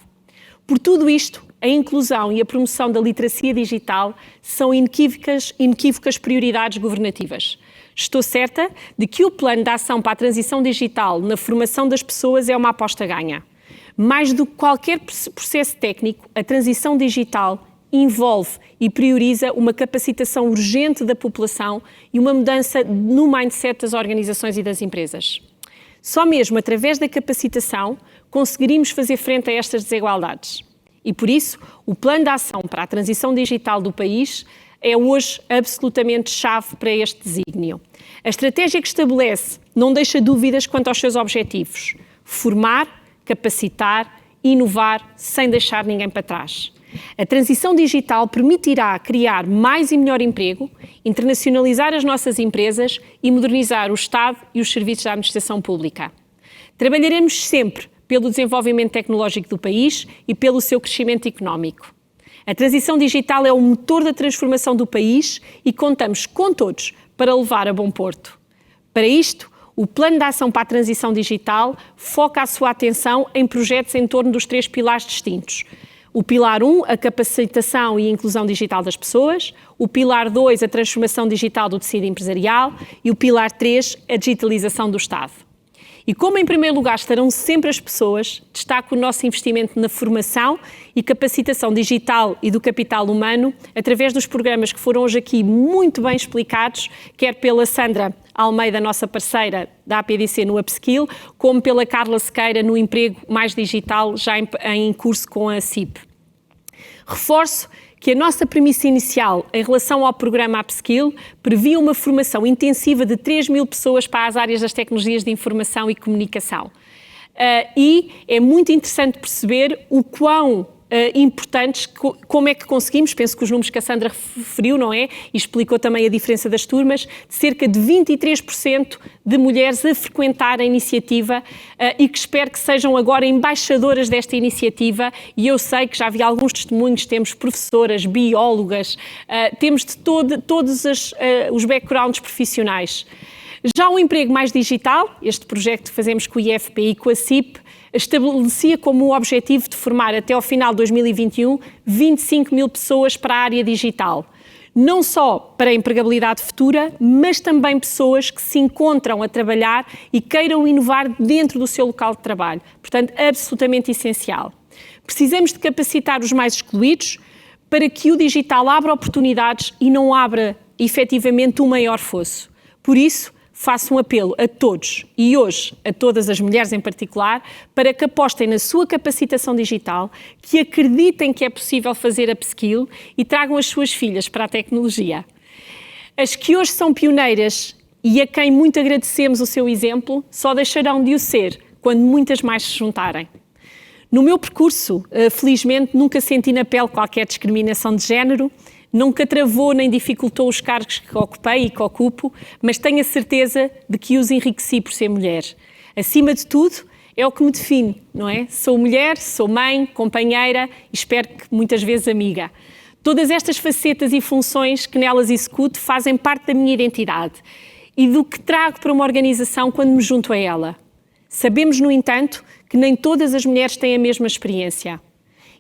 Por tudo isto, a inclusão e a promoção da literacia digital são inequívocas prioridades governativas. Estou certa de que o Plano de Ação para a Transição Digital na formação das pessoas é uma aposta ganha. Mais do que qualquer processo técnico, a transição digital envolve e prioriza uma capacitação urgente da população e uma mudança no mindset das organizações e das empresas. Só mesmo através da capacitação conseguiríamos fazer frente a estas desigualdades. E por isso, o Plano de Ação para a Transição Digital do país é hoje absolutamente chave para este desígnio. A estratégia que estabelece não deixa dúvidas quanto aos seus objetivos: formar, capacitar, inovar, sem deixar ninguém para trás. A transição digital permitirá criar mais e melhor emprego, internacionalizar as nossas empresas e modernizar o Estado e os serviços da administração pública. Trabalharemos sempre pelo desenvolvimento tecnológico do país e pelo seu crescimento económico. A transição digital é o motor da transformação do país e contamos com todos para levar a bom porto. Para isto, o Plano de Ação para a Transição Digital foca a sua atenção em projetos em torno dos 3 pilares distintos: O pilar 1, a capacitação e inclusão digital das pessoas. O pilar 2, a transformação digital do tecido empresarial. E o pilar 3, a digitalização do Estado. E como em primeiro lugar estarão sempre as pessoas, destaco o nosso investimento na formação e capacitação digital e do capital humano, através dos programas que foram hoje aqui muito bem explicados, quer pela Sandra Almeida, nossa parceira da APDC no Upskill, como pela Carla Sequeira no Emprego Mais Digital, já em curso com a CIP. Reforço que a nossa premissa inicial em relação ao programa Upskill previa uma formação intensiva de 3.000 pessoas para as áreas das tecnologias de informação e comunicação. E é muito interessante perceber o quão importantes, como é que conseguimos, penso que os números que a Sandra referiu, não é? E explicou também a diferença das turmas, de cerca de 23% de mulheres a frequentar a iniciativa e que espero que sejam agora embaixadoras desta iniciativa, e eu sei que já vi alguns testemunhos, temos professoras, biólogas, temos de todos os backgrounds profissionais. Já o Emprego Mais Digital, este projeto que fazemos com o IFP e com a CIP, estabelecia como objetivo de formar até ao final de 2021 25.000 pessoas para a área digital. Não só para a empregabilidade futura, mas também pessoas que se encontram a trabalhar e queiram inovar dentro do seu local de trabalho. Portanto, absolutamente essencial. Precisamos de capacitar os mais excluídos para que o digital abra oportunidades e não abra efetivamente um maior fosso. Por isso, faço um apelo a todos, e hoje a todas as mulheres em particular, para que apostem na sua capacitação digital, que acreditem que é possível fazer upskill e tragam as suas filhas para a tecnologia. As que hoje são pioneiras e a quem muito agradecemos o seu exemplo, só deixarão de o ser quando muitas mais se juntarem. No meu percurso, felizmente, nunca senti na pele qualquer discriminação de género, nunca travou nem dificultou os cargos que ocupei e que ocupo, mas tenho a certeza de que os enriqueci por ser mulher. Acima de tudo, é o que me define, não é? Sou mulher, sou mãe, companheira e espero que muitas vezes amiga. Todas estas facetas e funções que nelas executo fazem parte da minha identidade e do que trago para uma organização quando me junto a ela. Sabemos, no entanto, que nem todas as mulheres têm a mesma experiência.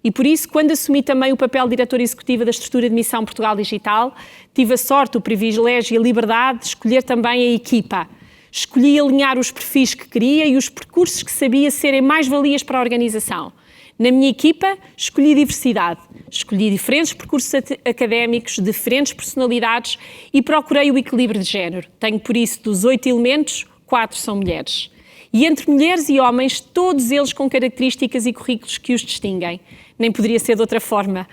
E por isso, quando assumi também o papel de diretora executiva da estrutura de missão Portugal Digital, tive a sorte, o privilégio e a liberdade de escolher também a equipa. Escolhi alinhar os perfis que queria e os percursos que sabia serem mais-valias para a organização. Na minha equipa, escolhi diversidade. Escolhi diferentes percursos académicos, diferentes personalidades e procurei o equilíbrio de género. Tenho, por isso, dos 8 elementos, 4 são mulheres. E entre mulheres e homens, todos eles com características e currículos que os distinguem. Nem poderia ser de outra forma.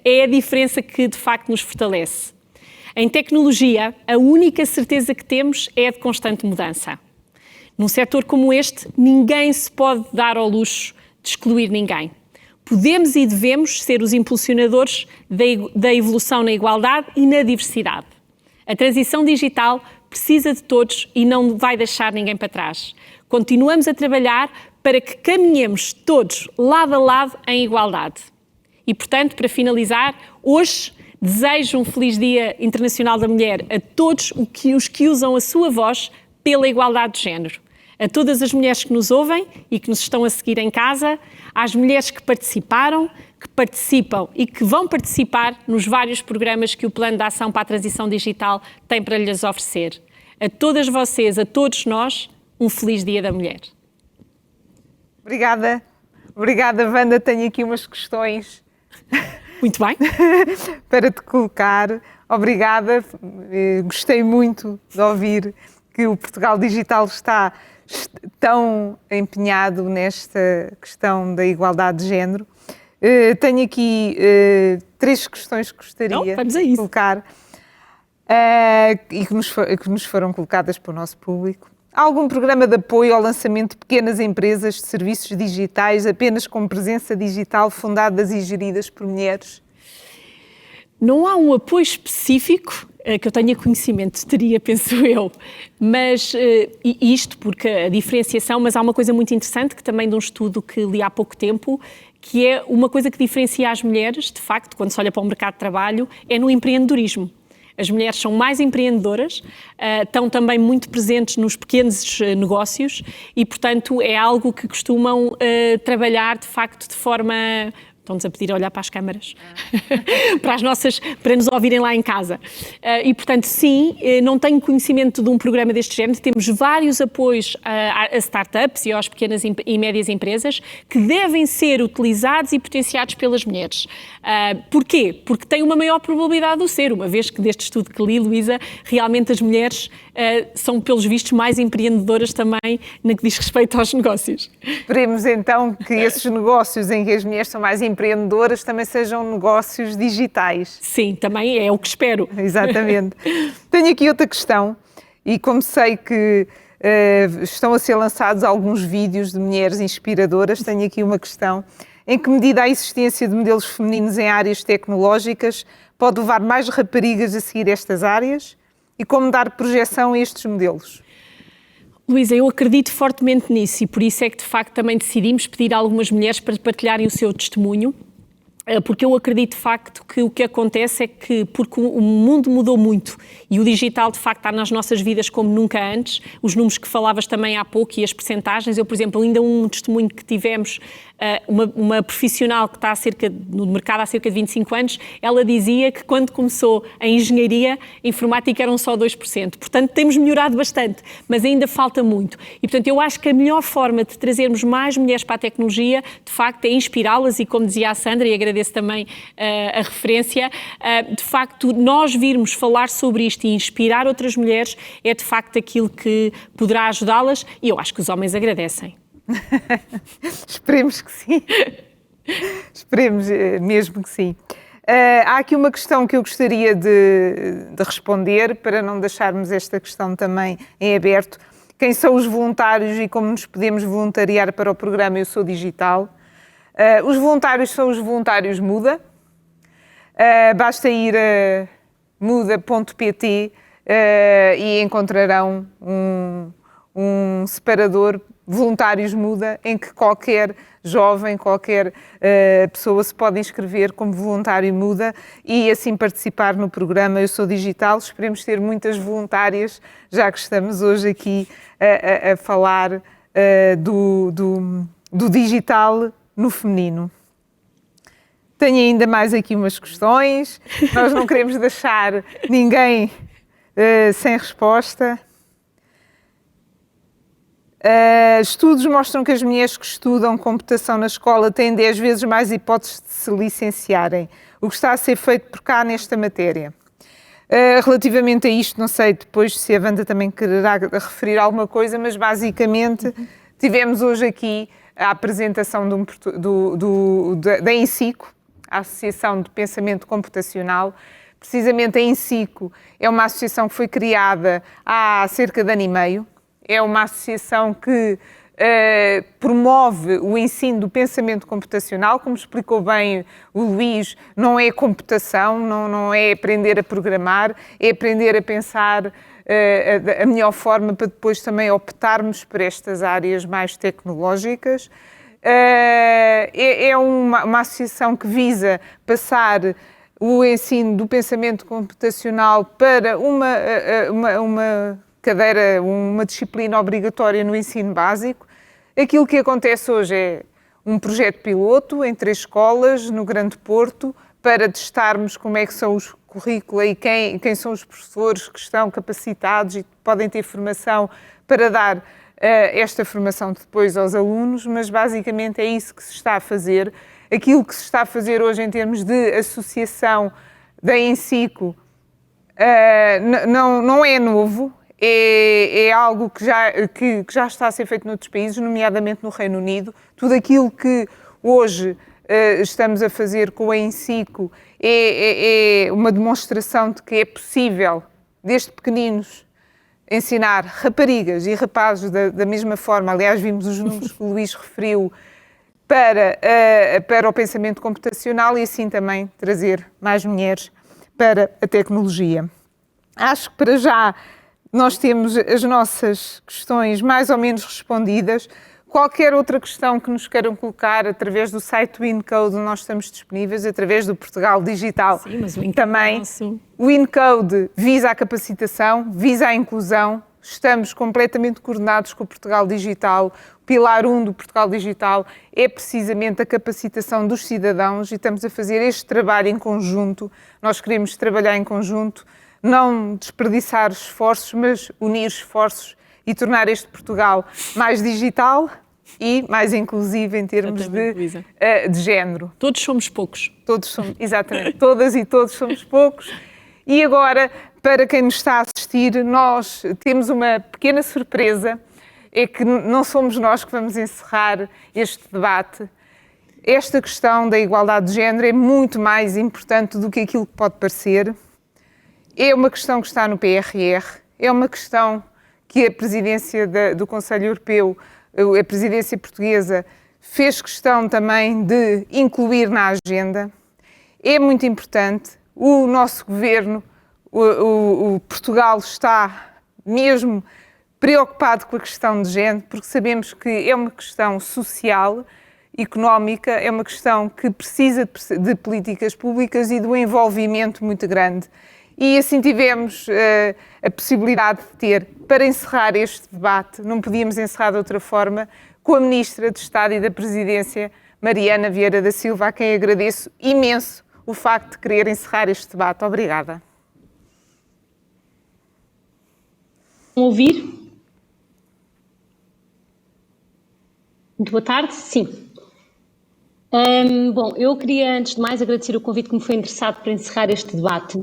É a diferença que, de facto, nos fortalece. Em tecnologia, a única certeza que temos é a de constante mudança. Num setor como este, ninguém se pode dar ao luxo de excluir ninguém. Podemos e devemos ser os impulsionadores da evolução na igualdade e na diversidade. A transição digital precisa de todos e não vai deixar ninguém para trás. Continuamos a trabalhar para que caminhemos todos lado a lado em igualdade. E, portanto, para finalizar, hoje desejo um feliz Dia Internacional da Mulher a todos os que usam a sua voz pela igualdade de género. A todas as mulheres que nos ouvem e que nos estão a seguir em casa, às mulheres que participaram, que participam e que vão participar nos vários programas que o Plano de Ação para a Transição Digital tem para lhes oferecer. A todas vocês, a todos nós, um feliz Dia da Mulher. Obrigada. Obrigada, Wanda. Tenho aqui umas questões. Muito bem. Para te colocar. Obrigada. Gostei muito de ouvir que o Portugal Digital está tão empenhado nesta questão da igualdade de género. Tenho aqui 3 questões que gostaria de colocar e que nos foram colocadas para o nosso público. Há algum programa de apoio ao lançamento de pequenas empresas de serviços digitais apenas com presença digital fundadas e geridas por mulheres? Não há um apoio específico que eu tenha conhecimento, teria, penso eu, mas isto porque a diferenciação, mas há uma coisa muito interessante que também de um estudo que li há pouco tempo, que é uma coisa que diferencia as mulheres, de facto, quando se olha para o mercado de trabalho, é no empreendedorismo. As mulheres são mais empreendedoras, estão também muito presentes nos pequenos negócios e, portanto, é algo que costumam trabalhar, de facto, de forma Estão-nos a pedir a olhar para as câmaras, para nos ouvirem lá em casa. E, portanto, sim, não tenho conhecimento de um programa deste género. Temos vários apoios a startups e às pequenas e médias empresas que devem ser utilizados e potenciados pelas mulheres. Porquê? Porque tem uma maior probabilidade de o ser, uma vez que deste estudo que li, Luísa, realmente as mulheres são, pelos vistos, mais empreendedoras também no que diz respeito aos negócios. Esperemos então que esses negócios em que as mulheres são mais empreendedoras também sejam negócios digitais. Sim, também é o que espero. Exatamente. Tenho aqui outra questão e como sei que estão a ser lançados alguns vídeos de mulheres inspiradoras, tenho aqui uma questão. Em que medida a existência de modelos femininos em áreas tecnológicas pode levar mais raparigas a seguir estas áreas? E como dar projeção a estes modelos? Luísa, eu acredito fortemente nisso e por isso é que de facto também decidimos pedir a algumas mulheres para partilharem o seu testemunho, porque eu acredito de facto que o que acontece é que, porque o mundo mudou muito e o digital de facto está nas nossas vidas como nunca antes, os números que falavas também há pouco e as percentagens, eu por exemplo, ainda um testemunho que tivemos, uma profissional que está no mercado há cerca de 25 anos, ela dizia que quando começou a engenharia, a informática eram só 2%, portanto temos melhorado bastante, mas ainda falta muito e portanto eu acho que a melhor forma de trazermos mais mulheres para a tecnologia, de facto é inspirá-las e como dizia a Sandra, e agradeço também a referência, de facto nós virmos falar sobre isto e inspirar outras mulheres é de facto aquilo que poderá ajudá-las e eu acho que os homens agradecem. Esperemos que sim. Esperemos mesmo que sim. Há aqui uma questão que eu gostaria de responder para não deixarmos esta questão também em aberto. Quem são os voluntários e como nos podemos voluntariar para o programa Eu Sou Digital? Os voluntários são os voluntários Muda. Basta ir a muda.pt e encontrarão um separador Voluntários Muda, em que qualquer jovem, qualquer pessoa se pode inscrever como voluntário Muda e assim participar no programa Eu Sou Digital. Esperemos ter muitas voluntárias, já que estamos hoje aqui a falar do digital no feminino. Tenho ainda mais aqui umas questões. Nós não queremos deixar ninguém sem resposta. Estudos mostram que as mulheres que estudam computação na escola têm 10 vezes mais hipóteses de se licenciarem. O que está a ser feito por cá nesta matéria? Relativamente a isto, não sei depois se a Wanda também quererá referir alguma coisa, mas basicamente tivemos hoje aqui a apresentação da INSICO, a Associação de Pensamento Computacional. Precisamente a INSICO é uma associação que foi criada há cerca de ano e meio. É uma associação que promove o ensino do pensamento computacional, como explicou bem o Luís, não é computação, não é aprender a programar, é aprender a pensar a melhor forma para depois também optarmos por estas áreas mais tecnológicas. É uma associação que visa passar o ensino do pensamento computacional para uma cadeira, uma disciplina obrigatória no ensino básico. Aquilo que acontece hoje é um projeto piloto em 3 escolas no Grande Porto para testarmos como é que são os currículos e quem são os professores que estão capacitados e podem ter formação para dar esta formação depois aos alunos, mas basicamente é isso que se está a fazer. Aquilo que se está a fazer hoje em termos de associação da INSICO não é novo. É algo que já está a ser feito noutros países, nomeadamente no Reino Unido. Tudo aquilo que hoje estamos a fazer com a INSICO é uma demonstração de que é possível, desde pequeninos, ensinar raparigas e rapazes da mesma forma. Aliás, vimos os números que o Luís referiu para o pensamento computacional e assim também trazer mais mulheres para a tecnologia. Acho que para já nós temos as nossas questões mais ou menos respondidas. Qualquer outra questão que nos queiram colocar através do site do InCode, nós estamos disponíveis, através do Portugal Digital. Sim, mas o também. O InCode visa a capacitação, visa a inclusão, estamos completamente coordenados com o Portugal Digital. O pilar 1 do Portugal Digital é precisamente a capacitação dos cidadãos e estamos a fazer este trabalho em conjunto. Nós queremos trabalhar em conjunto, não desperdiçar esforços, mas unir esforços e tornar este Portugal mais digital e mais inclusivo em termos de género. Todos somos poucos. Todos somos, exatamente, todas e todos somos poucos. E agora, para quem nos está a assistir, nós temos uma pequena surpresa, é que não somos nós que vamos encerrar este debate. Esta questão da igualdade de género é muito mais importante do que aquilo que pode parecer. É uma questão que está no PRR, é uma questão que a presidência do Conselho Europeu, a presidência portuguesa, fez questão também de incluir na agenda. É muito importante. O nosso governo, o Portugal, está mesmo preocupado com a questão de género, porque sabemos que é uma questão social, económica, é uma questão que precisa de políticas públicas e de um envolvimento muito grande. E assim tivemos a possibilidade de ter, para encerrar este debate, não podíamos encerrar de outra forma, com a Ministra de Estado e da Presidência, Mariana Vieira da Silva, a quem agradeço imenso o facto de querer encerrar este debate. Obrigada. Ouvir? Muito boa tarde, sim. Bom, eu queria antes de mais agradecer o convite que me foi endereçado para encerrar este debate,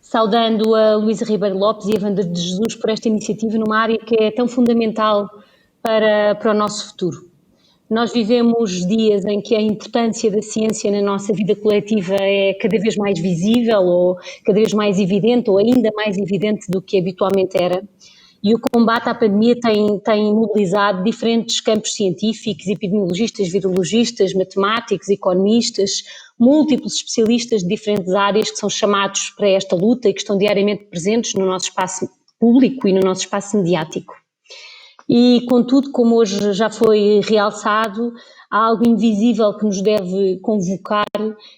saudando a Luísa Ribeiro Lopes e a Wanda de Jesus por esta iniciativa numa área que é tão fundamental para o nosso futuro. Nós vivemos dias em que a importância da ciência na nossa vida coletiva é cada vez mais visível ou cada vez mais evidente ou ainda mais evidente do que habitualmente era. E o combate à pandemia tem mobilizado diferentes campos científicos, epidemiologistas, virologistas, matemáticos, economistas, múltiplos especialistas de diferentes áreas que são chamados para esta luta e que estão diariamente presentes no nosso espaço público e no nosso espaço mediático. E, contudo, como hoje já foi realçado, há algo invisível que nos deve convocar,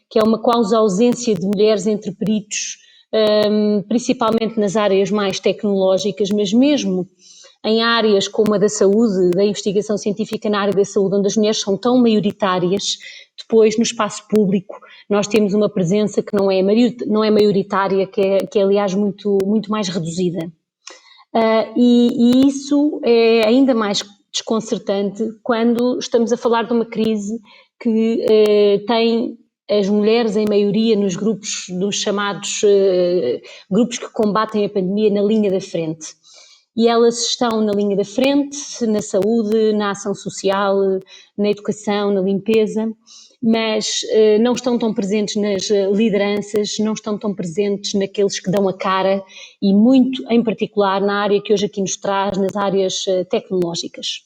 que é uma quase ausência de mulheres entre peritos, principalmente nas áreas mais tecnológicas, mas mesmo em áreas como a da saúde, da investigação científica na área da saúde, onde as mulheres são tão maioritárias, depois no espaço público nós temos uma presença que não é maioritária, que é aliás muito mais reduzida. E isso é ainda mais desconcertante quando estamos a falar de uma crise que tem as mulheres em maioria nos grupos, dos chamados grupos que combatem a pandemia na linha da frente. E elas estão na linha da frente, na saúde, na ação social, na educação, na limpeza, mas não estão tão presentes nas lideranças, não estão tão presentes naqueles que dão a cara e muito em particular na área que hoje aqui nos traz, nas áreas tecnológicas.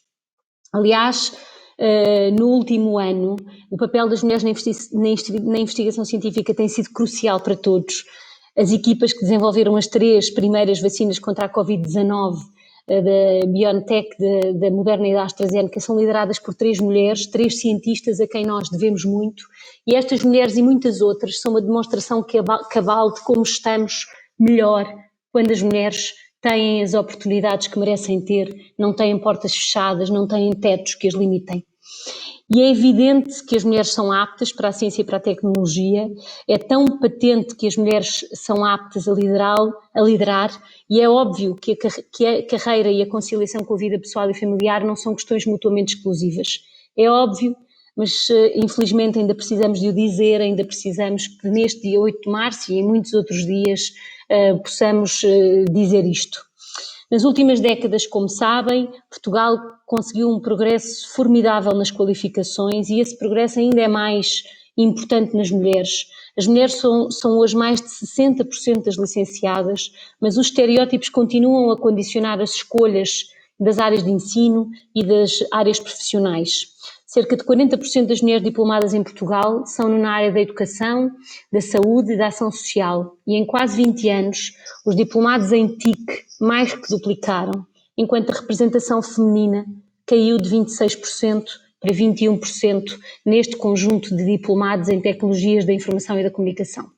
Aliás, no último ano, o papel das mulheres na investigação científica tem sido crucial para todos. As equipas que desenvolveram as 3 primeiras vacinas contra a Covid-19, da BioNTech, da Moderna e da AstraZeneca, são lideradas por 3 mulheres, 3 cientistas a quem nós devemos muito, e estas mulheres e muitas outras são uma demonstração cabal de como estamos melhor quando as mulheres têm as oportunidades que merecem ter, não têm portas fechadas, não têm tetos que as limitem. E é evidente que as mulheres são aptas para a ciência e para a tecnologia, é tão patente que as mulheres são aptas a liderar, e é óbvio que a carreira e a conciliação com a vida pessoal e familiar não são questões mutuamente exclusivas. É óbvio, mas infelizmente ainda precisamos de o dizer, ainda precisamos que neste dia 8 de março e em muitos outros dias possamos dizer isto. Nas últimas décadas, como sabem, Portugal conseguiu um progresso formidável nas qualificações e esse progresso ainda é mais importante nas mulheres. As mulheres são hoje mais de 60% das licenciadas, mas os estereótipos continuam a condicionar as escolhas das áreas de ensino e das áreas profissionais. Cerca de 40% das mulheres diplomadas em Portugal são na área da educação, da saúde e da ação social. E em quase 20 anos, os diplomados em TIC mais que duplicaram, enquanto a representação feminina caiu de 26% para 21% neste conjunto de diplomados em tecnologias da informação e da comunicação.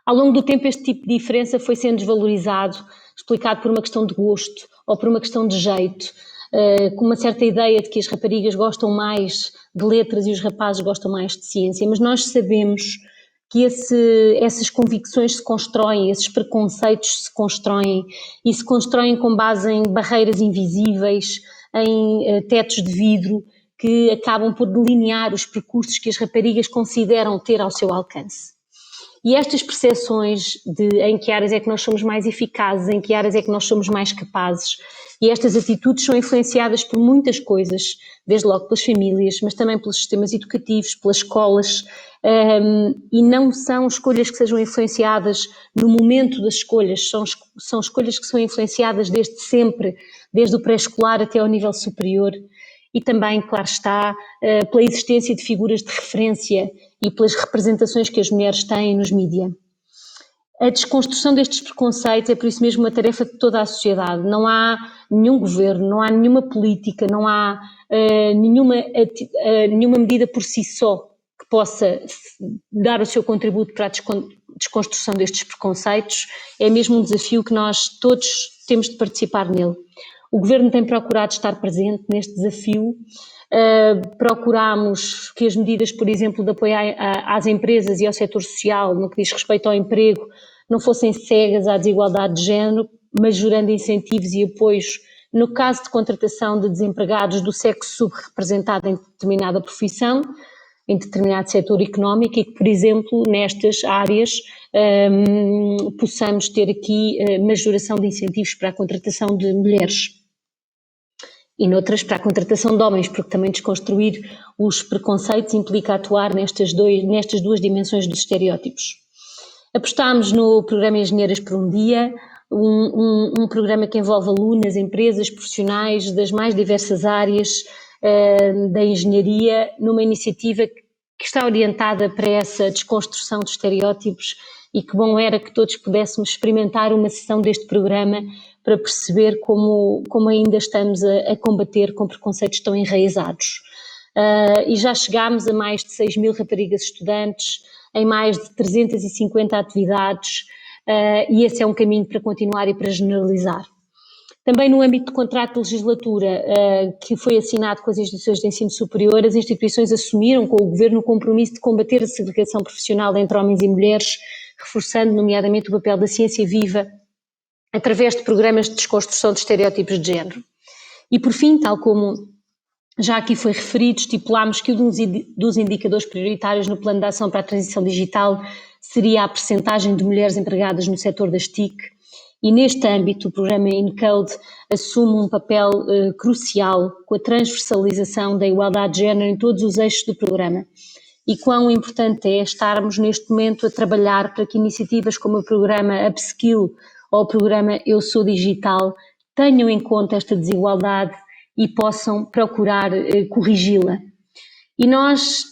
Ao longo do tempo, este tipo de diferença foi sendo desvalorizado, explicado por uma questão de gosto ou por uma questão de jeito, com uma certa ideia de que as raparigas gostam mais de letras e os rapazes gostam mais de ciência, mas nós sabemos que essas convicções se constroem, esses preconceitos se constroem e se constroem com base em barreiras invisíveis, em tetos de vidro que acabam por delinear os percursos que as raparigas consideram ter ao seu alcance. E estas percepções de em que áreas é que nós somos mais eficazes, em que áreas é que nós somos mais capazes, e estas atitudes são influenciadas por muitas coisas, desde logo pelas famílias, mas também pelos sistemas educativos, pelas escolas, e não são escolhas que sejam influenciadas no momento das escolhas, são escolhas que são influenciadas desde sempre, desde o pré-escolar até ao nível superior, e também, claro está, pela existência de figuras de referência e pelas representações que as mulheres têm nos mídia. A desconstrução destes preconceitos é por isso mesmo uma tarefa de toda a sociedade. Não há nenhum governo, não há nenhuma política, não há nenhuma medida por si só que possa dar o seu contributo para a desconstrução destes preconceitos. É mesmo um desafio que nós todos temos de participar nele. O Governo tem procurado estar presente neste desafio. Procuramos que as medidas, por exemplo, de apoio às empresas e ao setor social, no que diz respeito ao emprego, não fossem cegas à desigualdade de género, mas gerando incentivos e apoios no caso de contratação de desempregados do sexo subrepresentado em determinada profissão, em determinado setor económico, e que, por exemplo, nestas áreas possamos ter aqui majoração de incentivos para a contratação de mulheres. E noutras para a contratação de homens, porque também desconstruir os preconceitos implica atuar nestas duas dimensões dos estereótipos. Apostámos no programa Engenheiras por um Dia, um programa que envolve alunas, empresas, profissionais das mais diversas áreas da engenharia, numa iniciativa que está orientada para essa desconstrução de estereótipos, e que bom era que todos pudéssemos experimentar uma sessão deste programa para perceber como ainda estamos a combater com preconceitos tão enraizados. E já chegámos a mais de 6.000 raparigas estudantes, em mais de 350 atividades, e esse é um caminho para continuar e para generalizar. Também no âmbito do contrato de legislatura que foi assinado com as instituições de ensino superior, as instituições assumiram com o Governo o compromisso de combater a segregação profissional entre homens e mulheres, reforçando nomeadamente o papel da ciência viva através de programas de desconstrução de estereótipos de género. E por fim, tal como já aqui foi referido, estipulámos que um dos indicadores prioritários no Plano de Ação para a Transição Digital seria a percentagem de mulheres empregadas no setor das TIC, e neste âmbito o programa ENCODE assume um papel crucial com a transversalização da igualdade de género em todos os eixos do programa. E quão importante é estarmos neste momento a trabalhar para que iniciativas como o programa Upskill ou o programa Eu Sou Digital tenham em conta esta desigualdade e possam procurar corrigi-la. E nós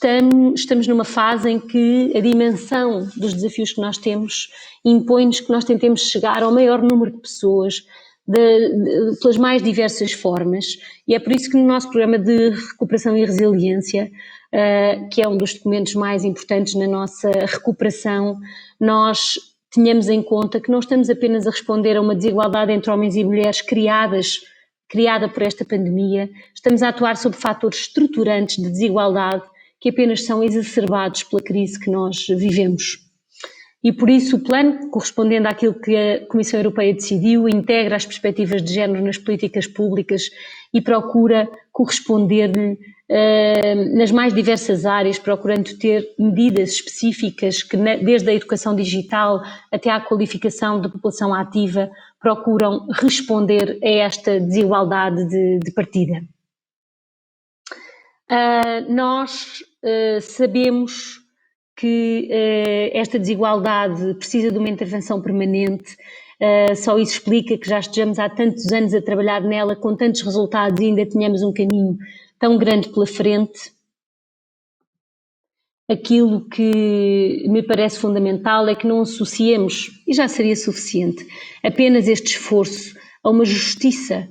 estamos numa fase em que a dimensão dos desafios que nós temos impõe-nos que nós tentemos chegar ao maior número de pessoas pelas mais diversas formas, e é por isso que no nosso programa de recuperação e resiliência, que é um dos documentos mais importantes na nossa recuperação, nós tenhamos em conta que não estamos apenas a responder a uma desigualdade entre homens e mulheres criada por esta pandemia, estamos a atuar sobre fatores estruturantes de desigualdade que apenas são exacerbados pela crise que nós vivemos. E por isso o plano, correspondendo àquilo que a Comissão Europeia decidiu, integra as perspectivas de género nas políticas públicas e procura corresponder-lhe nas mais diversas áreas, procurando ter medidas específicas que, desde a educação digital até à qualificação da população ativa, procuram responder a esta desigualdade de partida. Nós sabemos que esta desigualdade precisa de uma intervenção permanente, só isso explica que já estejamos há tantos anos a trabalhar nela, com tantos resultados, e ainda tenhamos um caminho tão grande pela frente. Aquilo que me parece fundamental é que não associemos, e já seria suficiente, apenas este esforço a uma justiça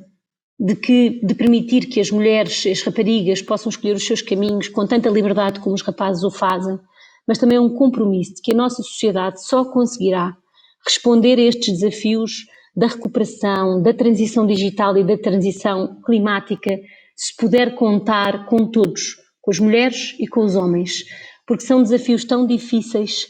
de permitir que as mulheres, as raparigas, possam escolher os seus caminhos com tanta liberdade como os rapazes o fazem, mas também é um compromisso de que a nossa sociedade só conseguirá responder a estes desafios da recuperação, da transição digital e da transição climática, se puder contar com todos, com as mulheres e com os homens, porque são desafios tão difíceis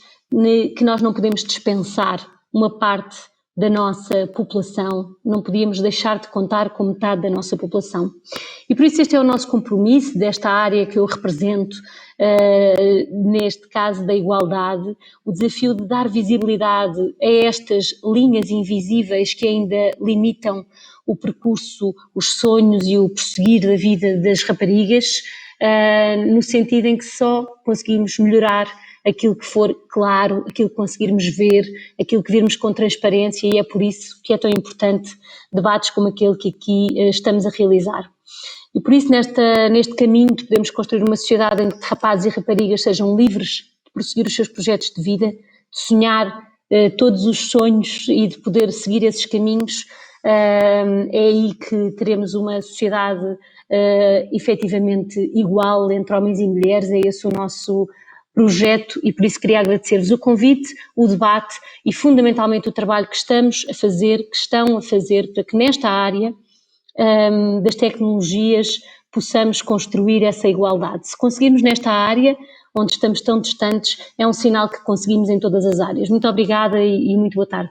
que nós não podemos dispensar uma parte da nossa população, não podíamos deixar de contar com metade da nossa população. E por isso este é o nosso compromisso desta área que eu represento, neste caso da igualdade, o desafio de dar visibilidade a estas linhas invisíveis que ainda limitam o percurso, os sonhos e o prosseguir da vida das raparigas, no sentido em que só conseguimos melhorar aquilo que for claro, aquilo que conseguirmos ver, aquilo que virmos com transparência, e é por isso que é tão importante debates como aquele que aqui estamos a realizar. E por isso neste caminho de podermos construir uma sociedade em que rapazes e raparigas sejam livres de prosseguir os seus projetos de vida, de sonhar todos os sonhos e de poder seguir esses caminhos, é aí que teremos uma sociedade efetivamente igual entre homens e mulheres. É esse o nosso projeto, e por isso queria agradecer-vos o convite, o debate e fundamentalmente o trabalho que estão a fazer para que nesta área das tecnologias possamos construir essa igualdade. Se conseguirmos nesta área, onde estamos tão distantes, é um sinal que conseguimos em todas as áreas. Muito obrigada e muito boa tarde.